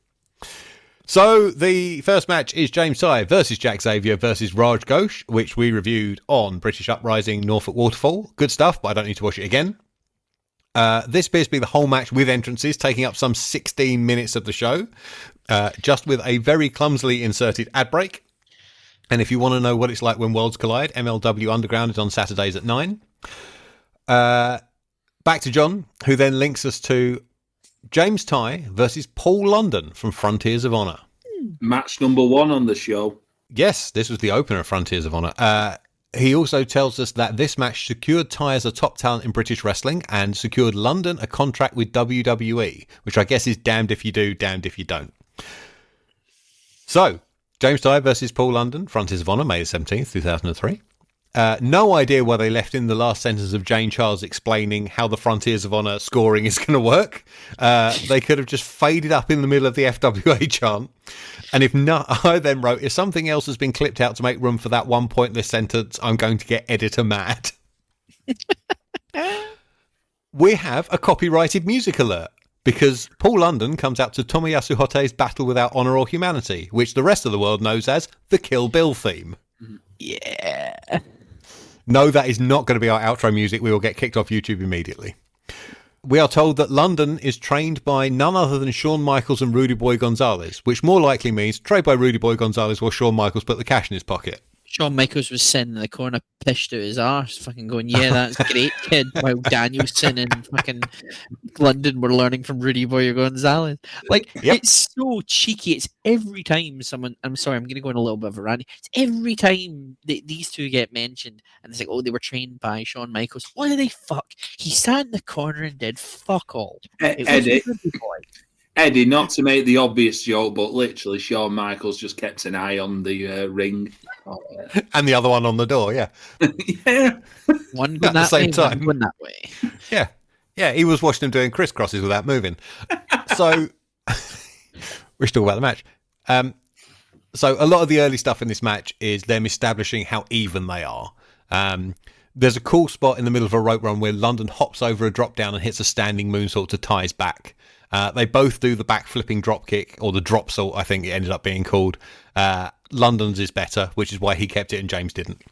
So the first match is James Ty versus Jack Xavier versus Raj Ghosh, which we reviewed on British Uprising Norfolk Waterfall. Good stuff, but I don't need to watch it again. This appears to be the whole match with entrances, taking up some 16 minutes of the show, just with a very clumsily inserted ad break. And if you want to know what it's like when worlds collide, MLW Underground is on Saturdays at 9. Back to John, who then links us to James Ty versus Paul London from Frontiers of Honor. Match number 1 on the show. Yes, this was the opener of Frontiers of Honor. He also tells us that this match secured Ty as a top talent in British wrestling and secured London a contract with WWE, which I guess is damned if you do, damned if you don't. So, James Ty versus Paul London, Frontiers of Honor, May the 17th, 2003. No idea why they left in the last sentence of Jane Charles explaining how the Frontiers of Honor scoring is going to work. They could have just faded up in the middle of the FWA chant. And if not, I then wrote, if something else has been clipped out to make room for that one pointless sentence, I'm going to get editor mad. We have a copyrighted music alert because Paul London comes out to Tomoyasu Hote's Battle Without Honor or Humanity, which the rest of the world knows as the Kill Bill theme. Yeah. No, that is not going to be our outro music. We will get kicked off YouTube immediately. We are told that London is trained by none other than Shawn Michaels and Rudy Boy Gonzalez, which more likely means trained by Rudy Boy Gonzalez while Shawn Michaels put the cash in his pocket. Shawn Michaels was sitting in the corner, pissed out his arse, fucking going, yeah, that's great, kid, while Danielson and fucking London were learning from Rudy Boy Gonzalez. Like, It's so cheeky. It's every time someone, I'm sorry, I'm going to go on a little bit of a rant. It's every time these 2 get mentioned, and it's like, oh, they were trained by Shawn Michaels. Why did they fuck? He sat in the corner and did fuck all. Eddie, not to make the obvious joke, but literally Shawn Michaels just kept an eye on the ring. And the other one on the door, yeah. Yeah. One going that way, one going that way. Yeah. Yeah, he was watching them doing crisscrosses without moving. So, we should talk about the match. So, a lot of the early stuff in this match is them establishing how even they are. There's a cool spot in the middle of a rope run where London hops over a drop down and hits a standing moonsault to Ty's back. They both do the back flipping drop kick, or the drop salt, I think it ended up being called. London's is better, which is why he kept it and James didn't.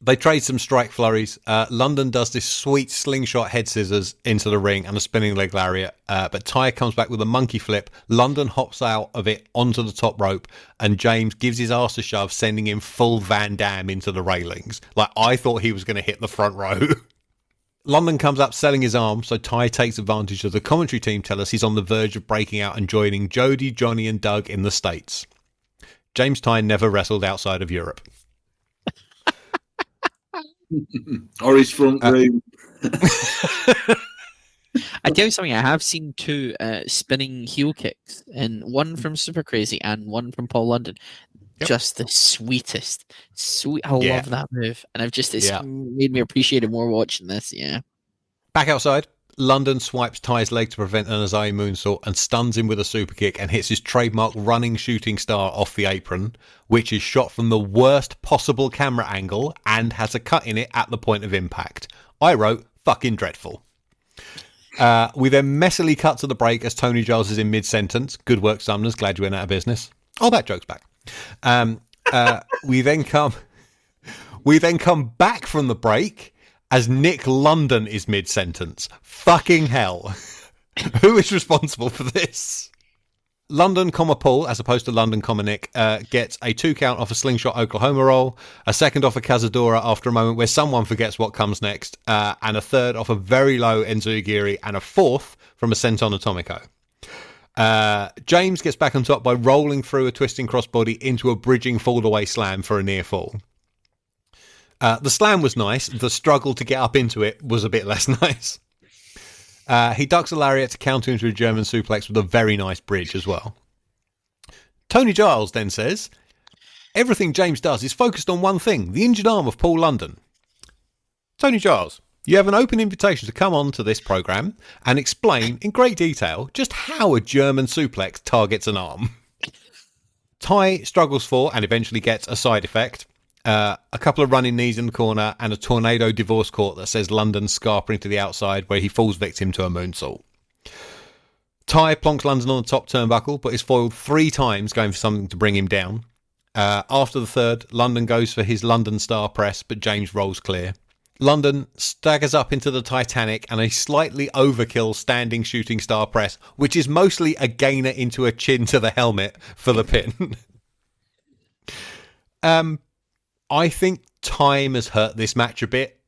They trade some strike flurries. London does this sweet slingshot head scissors into the ring and a spinning leg lariat, but Ty comes back with a monkey flip. London hops out of it onto the top rope, and James gives his arse a shove, sending him full Van Damme into the railings. Like, I thought he was going to hit the front row. London comes up selling his arm, so Ty takes advantage of the commentary team tell us he's on the verge of breaking out and joining Jody, Johnny and Doug in the States. James Ty never wrestled outside of Europe. Or his front room. I tell you something, I have seen 2 spinning heel kicks, and one from Super Crazy and one from Paul London. Yep. Just the sweetest. I love that move. And it's made me appreciate it more watching this, yeah. Back outside, London swipes Ty's leg to prevent an Azai moonsault and stuns him with a super kick and hits his trademark running shooting star off the apron, which is shot from the worst possible camera angle and has a cut in it at the point of impact. I wrote, fucking dreadful. We then messily cut to the break as Tony Giles is in mid-sentence. Good work, Sumners. Glad you went out of business. Oh, that joke's back. We then come back from the break as Nick London is mid-sentence. Fucking hell. Who is responsible for this? London, Paul, as opposed to London, Nick, gets a 2 count off a slingshot Oklahoma roll, a second off a Cazadora after a moment where someone forgets what comes next, and a third off a very low Enzugiri, and a fourth from a senton Atomico. James gets back on top by rolling through a twisting crossbody into a bridging fall-away slam for a near fall. The slam was nice. The struggle to get up into it was a bit less nice. He ducks a lariat to counter into a German suplex with a very nice bridge as well. Tony Giles then says, everything James does is focused on one thing, the injured arm of Paul London. Tony Giles, you have an open invitation to come on to this programme and explain in great detail just how a German suplex targets an arm. Ty struggles for and eventually gets a side effect. A couple of running knees in the corner and a tornado divorce court that says London scarpering to the outside where he falls victim to a moonsault. Ty plonks London on the top turnbuckle but is foiled 3 times going for something to bring him down. After the third, London goes for his London star press but James rolls clear. London staggers up into the Titanic and a slightly overkill standing shooting star press, which is mostly a gainer into a chin to the helmet for the pin. I think time has hurt this match a bit.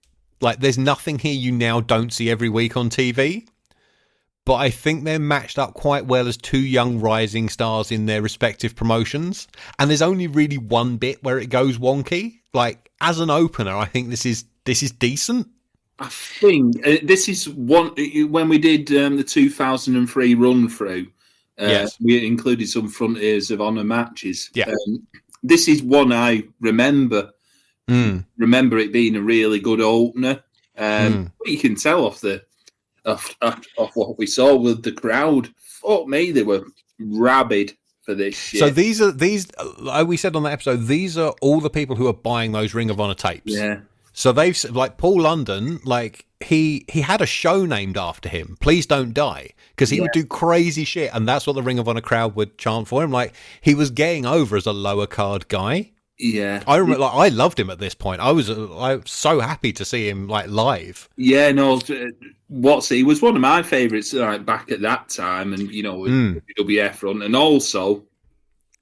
Like, there's nothing here you now don't see every week on TV. But I think they're matched up quite well as 2 young rising stars in their respective promotions. And there's only really one bit where it goes wonky. Like, as an opener, I think this is decent. I think this is one when we did the 2003 run through. Yes. We included some Frontiers of Honor matches. Yeah. This is one I remember. Remember it being a really good opener. You can tell off what we saw with the crowd. Fuck me, they were rabid for this shit. So these, like we said on that episode, these are all the people who are buying those Ring of Honor tapes. Yeah. So they've, like, Paul London, like, he had a show named after him, Please Don't Die, because he would do crazy shit, and that's what the Ring of Honor crowd would chant for him. Like, he was getting over as a lower card guy. Yeah, I remember. Like, I loved him at this point. I was so happy to see him, like, live. Yeah, no, he was one of my favourites, like, back at that time, and with WWF run, and also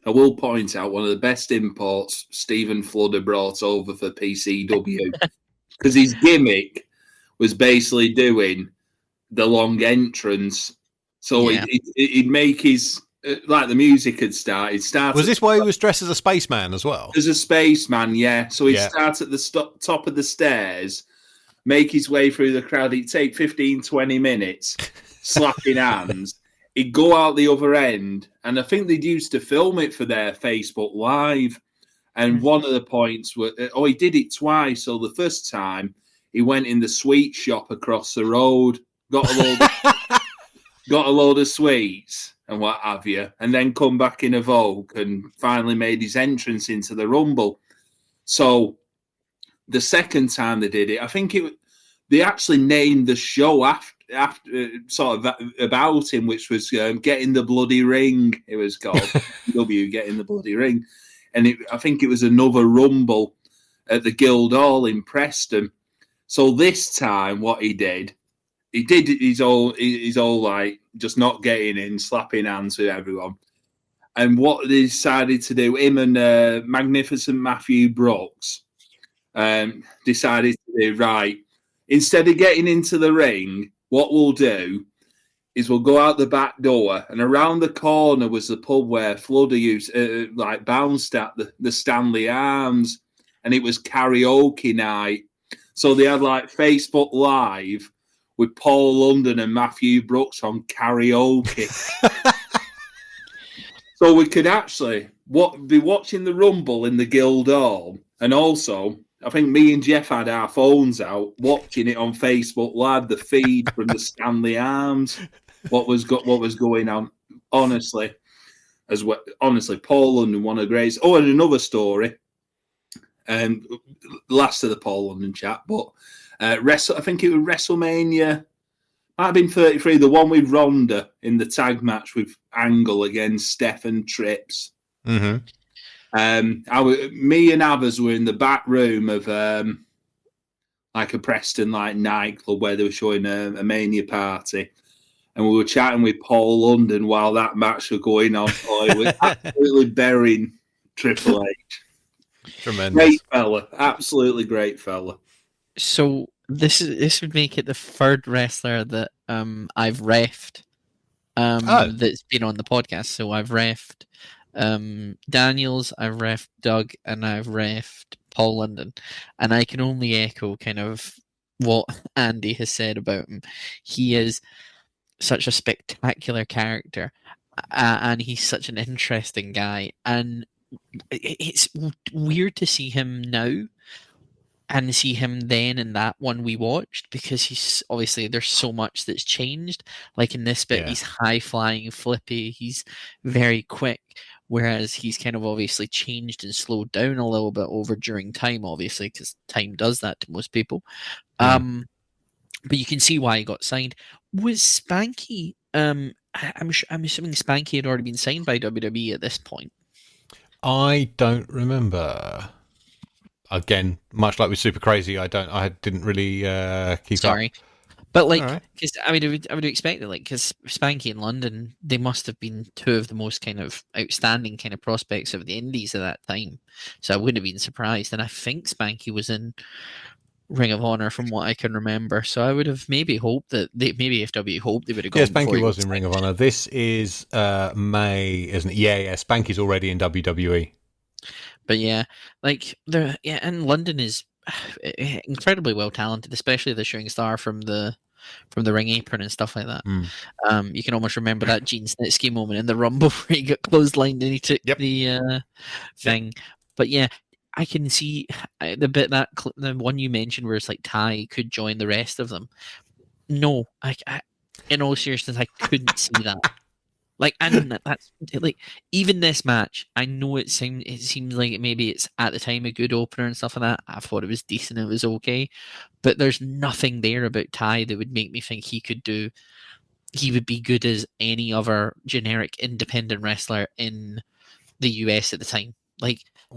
I will point out one of the best imports Stephen Fludder brought over for PCW, because his gimmick was basically doing the long entrance. So he'd make his, like, the music had started. Was this why he was dressed as a spaceman as well? As a spaceman, yeah. So he'd start at the top of the stairs, make his way through the crowd. It'd take 15, 20 minutes, slapping hands. He'd go out the other end, and I think they'd used to film it for their Facebook Live. And one of the points was, he did it twice. So the first time, he went in the sweet shop across the road, got a load of sweets and what have you, and then come back in a Vogue and finally made his entrance into the Rumble. So the second time they did it, I think they actually named the show after sort of about him, which was Getting the Bloody Ring. It was called Getting the Bloody Ring, and I think it was another Rumble at the Guildhall in Preston. So this time, what he did his all like just not getting in, slapping hands with everyone. And what they decided to do, him and Magnificent Matthew Brooks, decided to do, right, instead of getting into the ring, what we'll do is we'll go out the back door, and around the corner was the pub where Fludder used, bounced at the Stanley Arms, and it was karaoke night. So they had like Facebook Live with Paul London and Matthew Brooks on karaoke. So we could actually be watching the Rumble in the Guildhall, and also I think me and Jeff had our phones out watching it on Facebook Live, the feed from the Stanley Arms, what was going on. Honestly, Paul London, one of the greatest. Oh, and another story, last of the Paul London chat, but I think it was WrestleMania. Might have been 33, the one with Ronda in the tag match with Angle against Stephen Trips. Mm-hmm. Me and Avers were in the back room of like a Preston nightclub where they were showing a Mania party, and we were chatting with Paul London while that match was going on. It was absolutely burying Triple H. Tremendous. Great fella, absolutely great fella. So this would make it the third wrestler that I've reffed that's been on the podcast. So I've reffed Daniels, I've reffed Doug, and I've reffed Paul London, and I can only echo kind of what Andy has said about him. He is such a spectacular character, and he's such an interesting guy, and it's weird to see him now and see him then in that one we watched, because he's obviously there's so much that's changed. Like in this bit, he's high flying, flippy, he's very quick, whereas he's kind of obviously changed and slowed down a little bit over during time, obviously, because time does that to most people. But you can see why he got signed. Was Spanky? I'm assuming Spanky had already been signed by WWE at this point. I don't remember. Again, much like with Super Crazy, I didn't really keep up. Sorry, but because I would expect it, because Spanky in London, they must have been two of the most kind of outstanding kind of prospects of the Indies at that time. So I wouldn't have been surprised. And I think Spanky was in Ring of Honor from what I can remember. So I would have maybe hoped that maybe FW hoped they would have gone. Yeah, Spanky was in Ring of Honor. This is May, isn't it? Yeah. Spanky's already in WWE. But yeah, and London is incredibly well talented, especially the shooting star from the ring apron and stuff like that. You can almost remember that Gene Snitsky moment in the Rumble where he got clotheslined and he took the thing. But yeah, I can see the bit the one you mentioned where it's like Ty could join the rest of them. No, I in all seriousness, I couldn't see that. And that's even this match. I know it seems like maybe it's at the time a good opener and stuff like that. I thought it was decent. It was okay, but there's nothing there about Ty that would make me think he would be good as any other generic independent wrestler in the US at the time.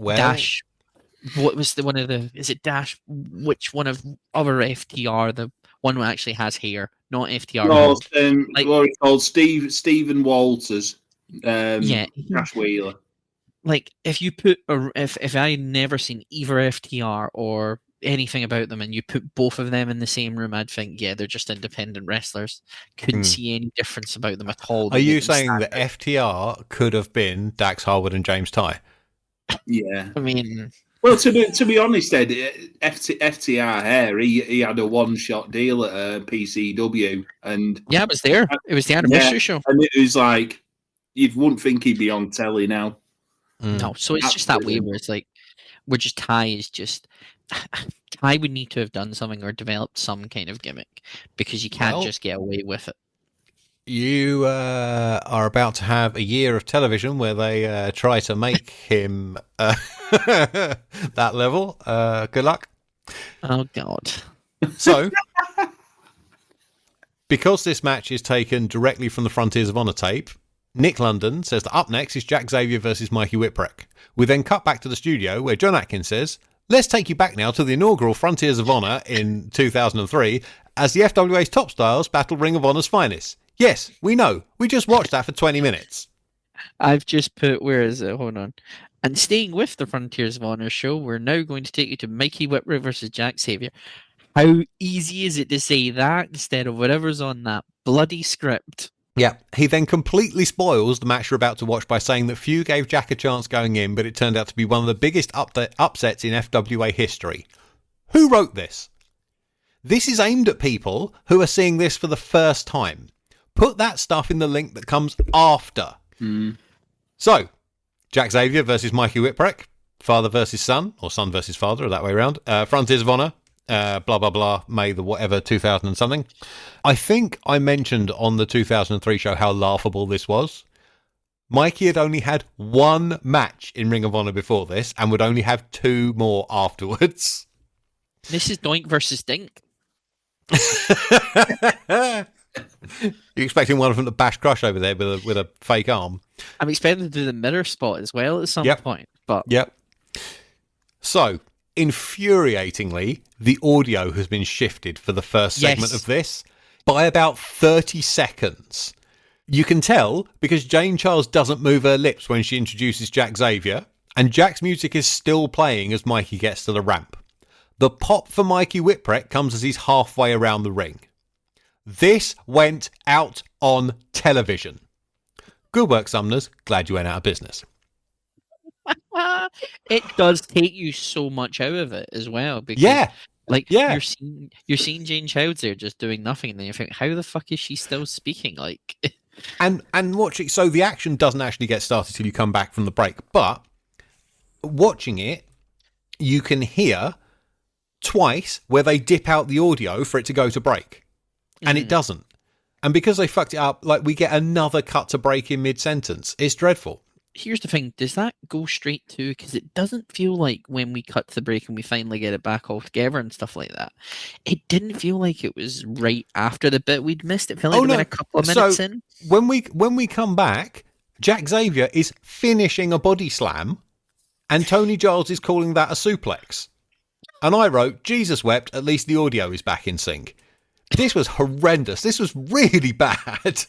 Dash. What was is it Dash? Which one of other FTR? The one who actually has hair, not FTR. No, what it's called, Stephen Walters. Dash Wheeler. If you put if I had never seen either FTR or anything about them, and you put both of them in the same room, I'd think, they're just independent wrestlers. Couldn't see any difference about them at all. Are you saying that FTR could have been Dax Harwood and James Ty? Yeah, I mean. Well, to be honest, Ed, FTR hair, he had a one-shot deal at PCW, and it was there. It was the anniversary show, and it was like you wouldn't think he'd be on telly now. No, so it's just that way where it's Ty is just Ty would need to have done something or developed some kind of gimmick, because you can't just get away with it. You are about to have a year of television where they try to make him that level. Good luck. Oh, God. So, because this match is taken directly from the Frontiers of Honor tape, Nick London says that up next is Jack Xavier versus Mikey Whipwreck. We then cut back to the studio where John Atkins says, let's take you back now to the inaugural Frontiers of Honor in 2003 as the FWA's top stars battle Ring of Honor's finest. Yes, we know. We just watched that for 20 minutes. I've just put, where is it? Hold on. And staying with the Frontiers of Honor show, we're now going to take you to Mikey Whipwreck versus Jack Xavier. How easy is it to say that instead of whatever's on that bloody script? Yeah, he then completely spoils the match you're about to watch by saying that few gave Jack a chance going in, but it turned out to be one of the biggest upsets in FWA history. Who wrote this? This is aimed at people who are seeing this for the first time. Put that stuff in the link that comes after. So, Jack Xavier versus Mikey Whipwreck, father versus son, or son versus father, or that way around. Frontiers of Honor, blah, blah, blah, May the whatever, 2000 and something. I think I mentioned on the 2003 show how laughable this was. Mikey had only had one match in Ring of Honor before this, and would only have 2 more afterwards. This is Doink versus Dink. You're expecting one of them to bash Crush over there with a fake arm. I'm expecting to do the mirror spot as well at some point. But So, infuriatingly, the audio has been shifted for the first segment of this by about 30 seconds. You can tell because Jane Charles doesn't move her lips when she introduces Jack Xavier, and Jack's music is still playing as Mikey gets to the ramp. The pop for Mikey Whipwreck comes as he's halfway around the ring. This went out on television. Good work, Sumners. Glad you went out of business. It does take you so much out of it as well. Because, you're seeing Jane Childs there just doing nothing, and then you think, how the fuck is she still speaking? And watching, so the action doesn't actually get started till you come back from the break, but watching it, you can hear twice where they dip out the audio for it to go to break, and it doesn't. And because they fucked it up, we get another cut to break in mid-sentence. It's dreadful. Here's the thing, does that go straight to, because it doesn't feel like when we cut to the break and we finally get it back all together and stuff like that, it didn't feel like it was right after the bit we'd missed. It felt like it went a couple of minutes in. When we come back, Jack Xavier is finishing a body slam, and Tony Giles is calling that a suplex. And I wrote, Jesus wept, at least the audio is back in sync. This was horrendous. This was really bad.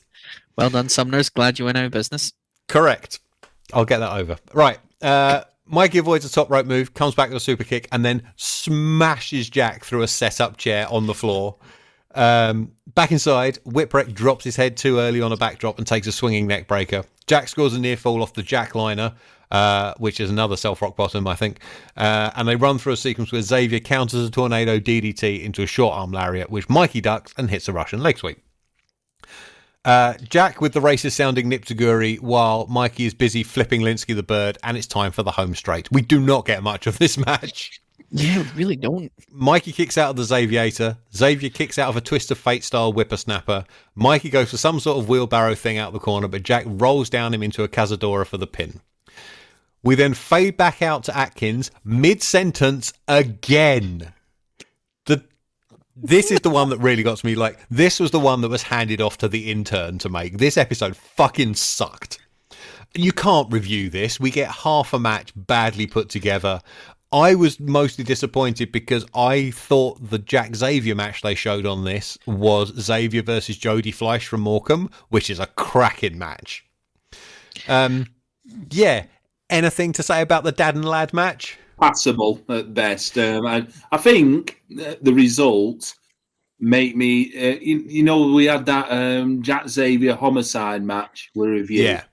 Well done, Sumners. Glad you went out of business. Correct. I'll get that over. Right. Mikey avoids a top rope move, comes back with a super kick, and then smashes Jack through a set-up chair on the floor. Back inside, Whipwreck drops his head too early on a backdrop and takes a swinging neck breaker. Jack scores a near fall off the Jack liner, which is another self-rock bottom, I think. And they run through a sequence where Xavier counters a tornado DDT into a short arm lariat, which Mikey ducks and hits a Russian leg sweep. Jack with the racist sounding Niptaguri while Mikey is busy flipping Linsky the Bird, and it's time for the home straight. We do not get much of this match. Yeah, we really don't. Mikey kicks out of the Xaviator. Xavier kicks out of a Twist of Fate style whippersnapper. Mikey goes for some sort of wheelbarrow thing out the corner, but Jack rolls down him into a Cazadora for the pin. We then fade back out to Atkins mid-sentence again. This is the one that really got to me. This was the one that was handed off to the intern to make. This episode fucking sucked. You can't review this. We get half a match badly put together. I was mostly disappointed because I thought the Jack Xavier match they showed on this was Xavier versus Jody Fleisch from Morecambe, which is a cracking match. Anything to say about the dad and lad match? Passable at best. I think the results make me. We had that Jack Xavier homicide match we reviewed. Yeah,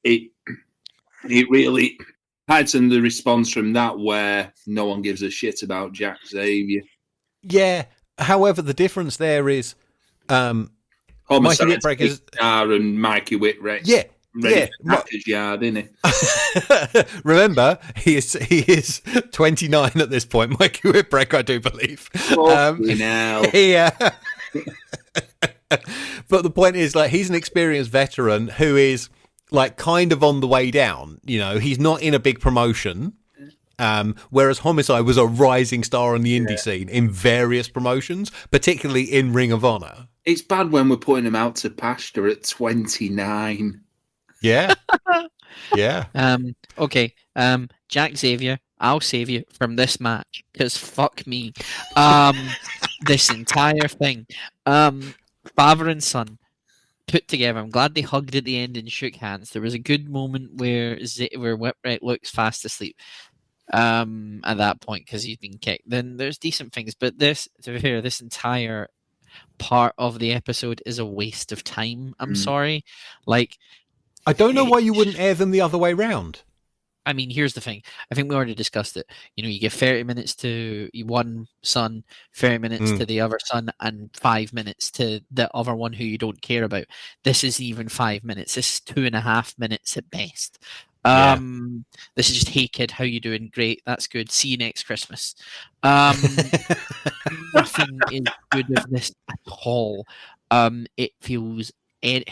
it really heightened the response from that, where no one gives a shit about Jack Xavier. Yeah. However, the difference there is Mikey Whipwreck and Mikey Whipwreck. Yeah. His yard, isn't it? Remember, he is 29 at this point. Mikey Whipwreck, I do believe. But the point is, he's an experienced veteran who is kind of on the way down. He's not in a big promotion. Whereas Homicide was a rising star on the indie scene in various promotions, particularly in Ring of Honor. It's bad when we're putting him out to pasture at 29. Yeah. Yeah. Okay. Jack Xavier, I'll save you from this match because fuck me. This entire thing. Father and son put together. I'm glad they hugged at the end and shook hands. There was a good moment where Whipwreck looks fast asleep at that point because he's been kicked. Then there's decent things, but this, to be fair, this entire part of the episode is a waste of time. I'm sorry. I don't know why you wouldn't air them the other way round. I mean, here's the thing. I think we already discussed it. You give 30 minutes to one son, 30 minutes to the other son, and 5 minutes to the other one who you don't care about. This is even 5 minutes. This is 2.5 minutes at best. This is just, hey kid, how you doing? Great, that's good. See you next Christmas. Nothing is good of this at all. It feels, and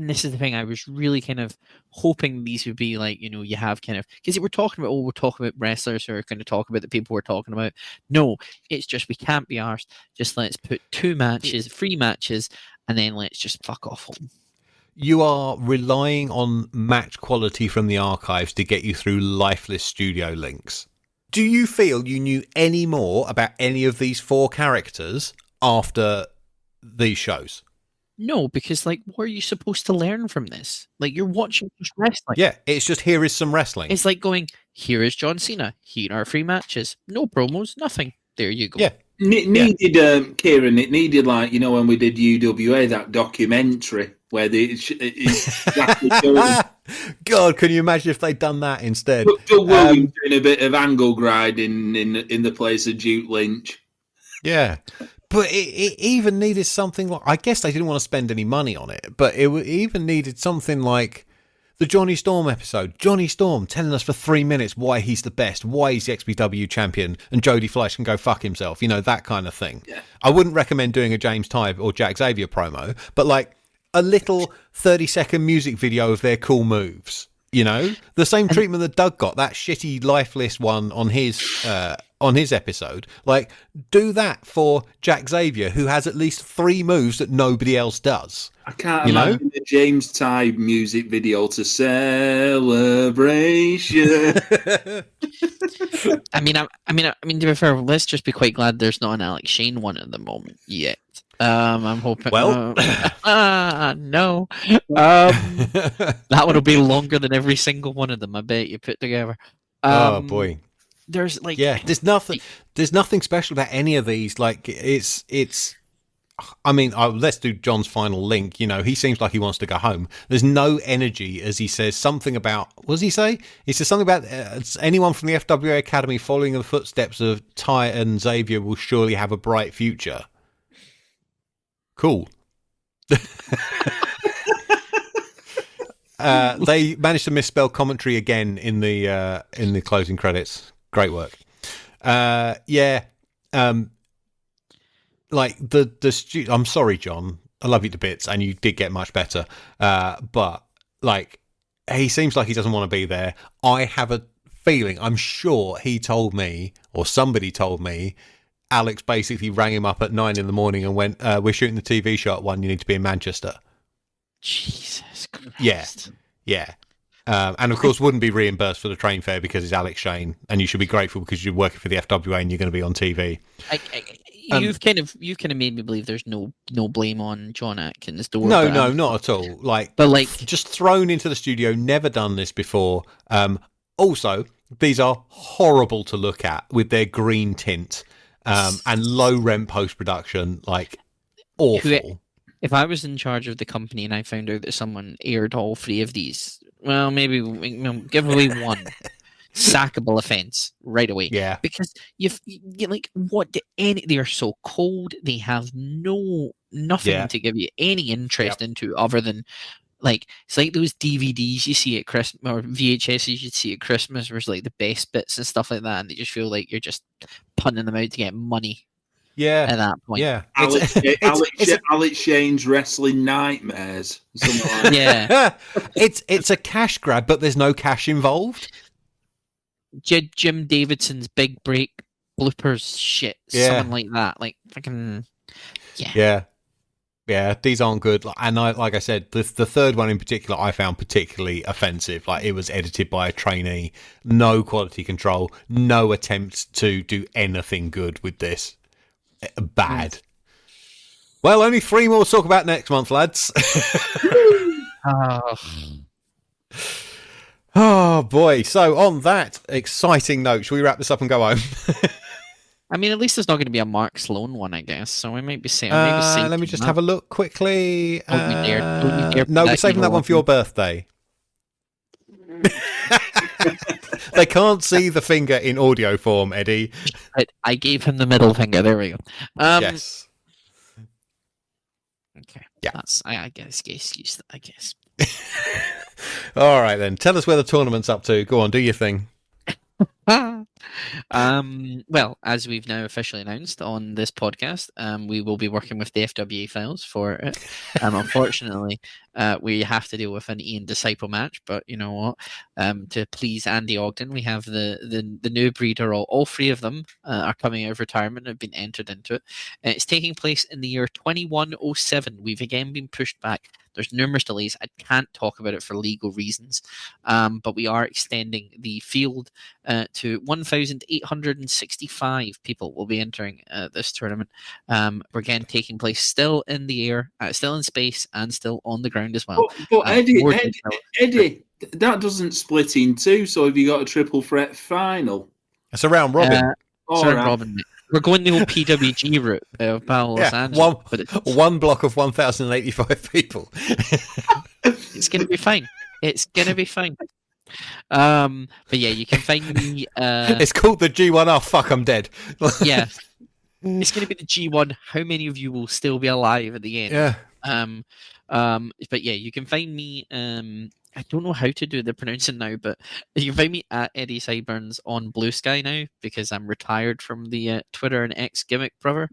this is the thing, I was really kind of hoping these would be like, you have kind of, because we're talking about wrestlers who are going to talk about the people we're talking about. No, it's just, we can't be arsed. Just let's put 3 matches, and then let's just fuck off home. You are relying on match quality from the archives to get you through lifeless studio links. Do you feel you knew any more about any of these 4 characters after these shows? No, because what are you supposed to learn from this? You're watching just wrestling. Yeah, it's just, here is some wrestling. It's like going, here is John Cena. Here are 3 matches. No promos, nothing. There you go. Yeah. Needed, Kieran, it needed when we did UWA, that documentary where exactly God, can you imagine if they'd done that instead? Doug Williams doing a bit of angle grinding in the place of Duke Lynch. Yeah. But it even needed something like, I guess they didn't want to spend any money on it, but it even needed something like the Juanny Storm episode. Juanny Storm telling us for 3 minutes why he's the best, why he's the XPW champion, and Jody Fleisch can go fuck himself, that kind of thing. Yeah. I wouldn't recommend doing a James Tye or Jack Xavier promo, but a little 30-second music video of their cool moves. The same treatment that Doug got, that shitty lifeless one on his episode. Do that for Jack Xavier, who has at least 3 moves that nobody else does. I can't imagine the James Tye music video to Celebration. I mean, to be fair, let's just be quite glad there's not an Alex Shane one at the moment yet. I'm hoping. Well, no. That one will be longer than every single one of them, I bet you put together. Oh boy. There's there's nothing special about any of these. It's. I mean, let's do John's final link. He seems like he wants to go home. There's no energy as he says something about. What does he say? He says something about anyone from the FWA Academy following in the footsteps of Ty and Xavier will surely have a bright future. Cool. They managed to misspell commentary again in the closing credits. Great work. I'm sorry, John. I love you to bits, and you did get much better. But he seems like he doesn't want to be there. I have a feeling, I'm sure he told me, or somebody told me, Alex basically rang him up at 9 a.m. and went, we're shooting the TV show at 1, you need to be in Manchester. Jesus Christ. Yeah. And of course wouldn't be reimbursed for the train fare because it's Alex Shane, and you should be grateful because you're working for the FWA and you're going to be on TV. You've kind of made me believe there's no blame on John Atkins' door. No, not at all. Just thrown into the studio, never done this before. Also, these are horrible to look at with their green tint and low rent post production, awful. If I was in charge of the company and I found out that someone aired all 3 of these, well, maybe give away one. Sackable offense right away. Yeah. Because you they are so cold, they have nothing to give you any interest into other than it's like those DVDs you see at Christmas or VHSs you see at Christmas where it's the best bits and stuff like that, and they just feel like you're just punting them out to get money. Yeah. At that point. Yeah. Alex Shane's Wrestling Nightmares. Yeah. It's a cash grab, but there's no cash involved. Jim Davidson's big break bloopers shit. Something like that. Fucking. Yeah. Yeah, these aren't good. And like I said, the third one in particular I found particularly offensive. It was edited by a trainee, no quality control, no attempt to do anything good with this. Bad. Well, only 3 more to talk about next month, lads. Oh boy. So on that exciting note, shall we wrap this up and go home? I mean, at least there's not going to be a Mark Sloan one, I guess. So we might be saying. Let me just have a look quickly. Don't you dare no, we're saving that one for your birthday. They can't see the finger in audio form, Eddie. I gave him the middle finger. There we go. Yes. Okay. Yeah. That's I guess excuse. I guess. All right then. Tell us where the tournament's up to. Go on, do your thing. Well, as we've now officially announced on this podcast, we will be working with the FWA Files for it. Unfortunately, we have to deal with an Ian Disciple match, but you know what? To please Andy Ogden, we have the new breeder. All three of them are coming out of retirement and have been entered into it. It's taking place in the year 2107. We've again been pushed back. There's numerous delays. I can't talk about it for legal reasons, but we are extending the field to 1,865 people will be entering this tournament. We're again taking place still in the air, still in space, and still on the ground as well. But Eddie, that doesn't split in two. So have you got a triple threat final? It's a round robin. Robin. We're going the old PWG route of Battle Los Angeles. One block of 1,085 people. It's going to be fine. It's going to be fine. But yeah, you can find me. It's called the G1R. Fuck, I'm dead. Yeah. It's going to be the G1. How many of you will still be alive at the end? Yeah. But yeah, you can find me. I don't know how to do the pronouncing now, but you can find me at Eddie Sideburns on Blue Sky now because I'm retired from the Twitter and X gimmick, brother.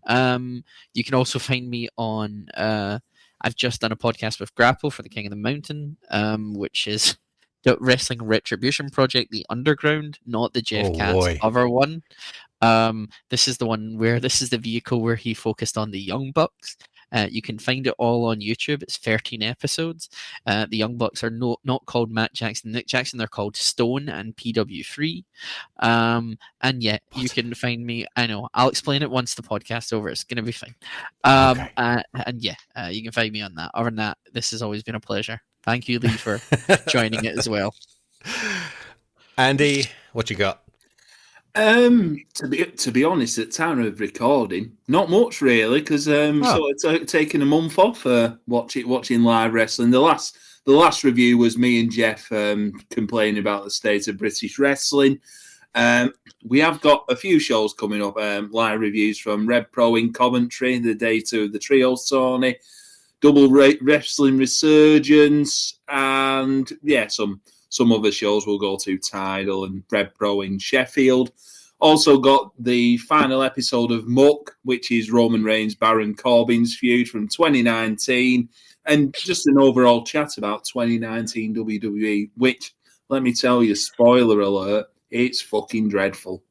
You can also find me on. I've just done a podcast with Grapple for the King of the Mountain, which is the Wrestling Retribution Project, the Underground, not the Jeff Katz other one. This is the one where this is the vehicle where he focused on the Young Bucks. You can find it all on YouTube. It's 13 episodes. The Young Bucks are not called Matt Jackson, Nick Jackson. They're called Stone and PW3. And yeah, you can find me. I know. I'll explain it once the podcast's over. It's going to be fine. And yeah, you can find me on that. Other than that, this has always been a pleasure. Thank you, Leigh, for joining it as well. Andy, what you got? To be honest, at time of recording, not much really, because sort of taking a month off watching live wrestling. The last review was me and Jeff complaining about the state of British wrestling. We have got a few shows coming up, live reviews from Red Pro in Coventry, the day two of the Trios tourney, Double Wrestling Resurgence, and yeah, some other shows will go to Tidal and Red Pro in Sheffield. Also got the final episode of Muck, which is Roman Reigns, Baron Corbin's feud from 2019, and just an overall chat about 2019 WWE, which, let me tell you, spoiler alert, it's fucking dreadful.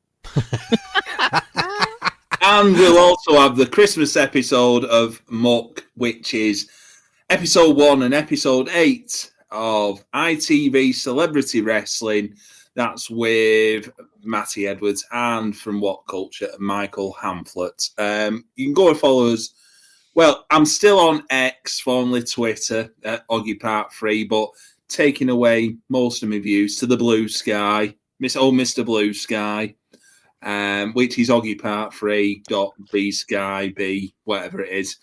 And we'll also have the Christmas episode of Muck, which is episode 1 and episode 8 of ITV Celebrity Wrestling. That's with Matty Edwards and From What Culture, Michael Hamflett. You can go and follow us. Well, I'm still on X, formerly Twitter, at Oggy Part 3, but taking away most of my views to the Blue Sky, Mr. Blue Sky, which is Oggy Part 3.bskyb, whatever it is,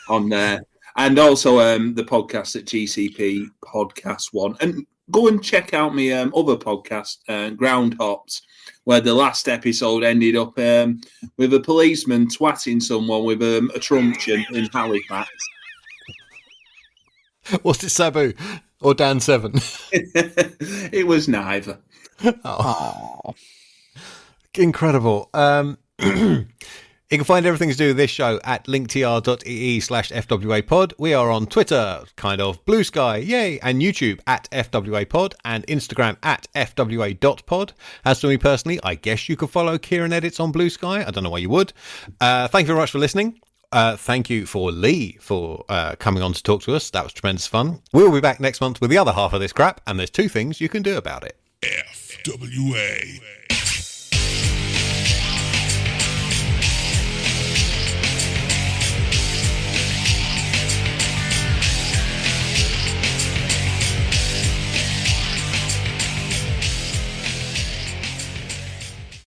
on there. And also the podcast at GCP Podcast 1. And go and check out my other podcast, Ground Hops, where the last episode ended up with a policeman twatting someone with a truncheon in Halifax. Was it Sabu or Dan Severn? It was neither. Oh. Incredible. You can find everything to do with this show at linktr.ee/FWA pod. We are on Twitter, kind of, Blue Sky, yay, and YouTube at FWA pod, and Instagram at FWA.pod. As to me personally, I guess you could follow Kieran Edits on Blue Sky. I don't know why you would. Thank you very much for listening. Thank you for Leigh for coming on to talk to us. That was tremendous fun. We'll be back next month with the other half of this crap, and there's 2 things you can do about it. FWA.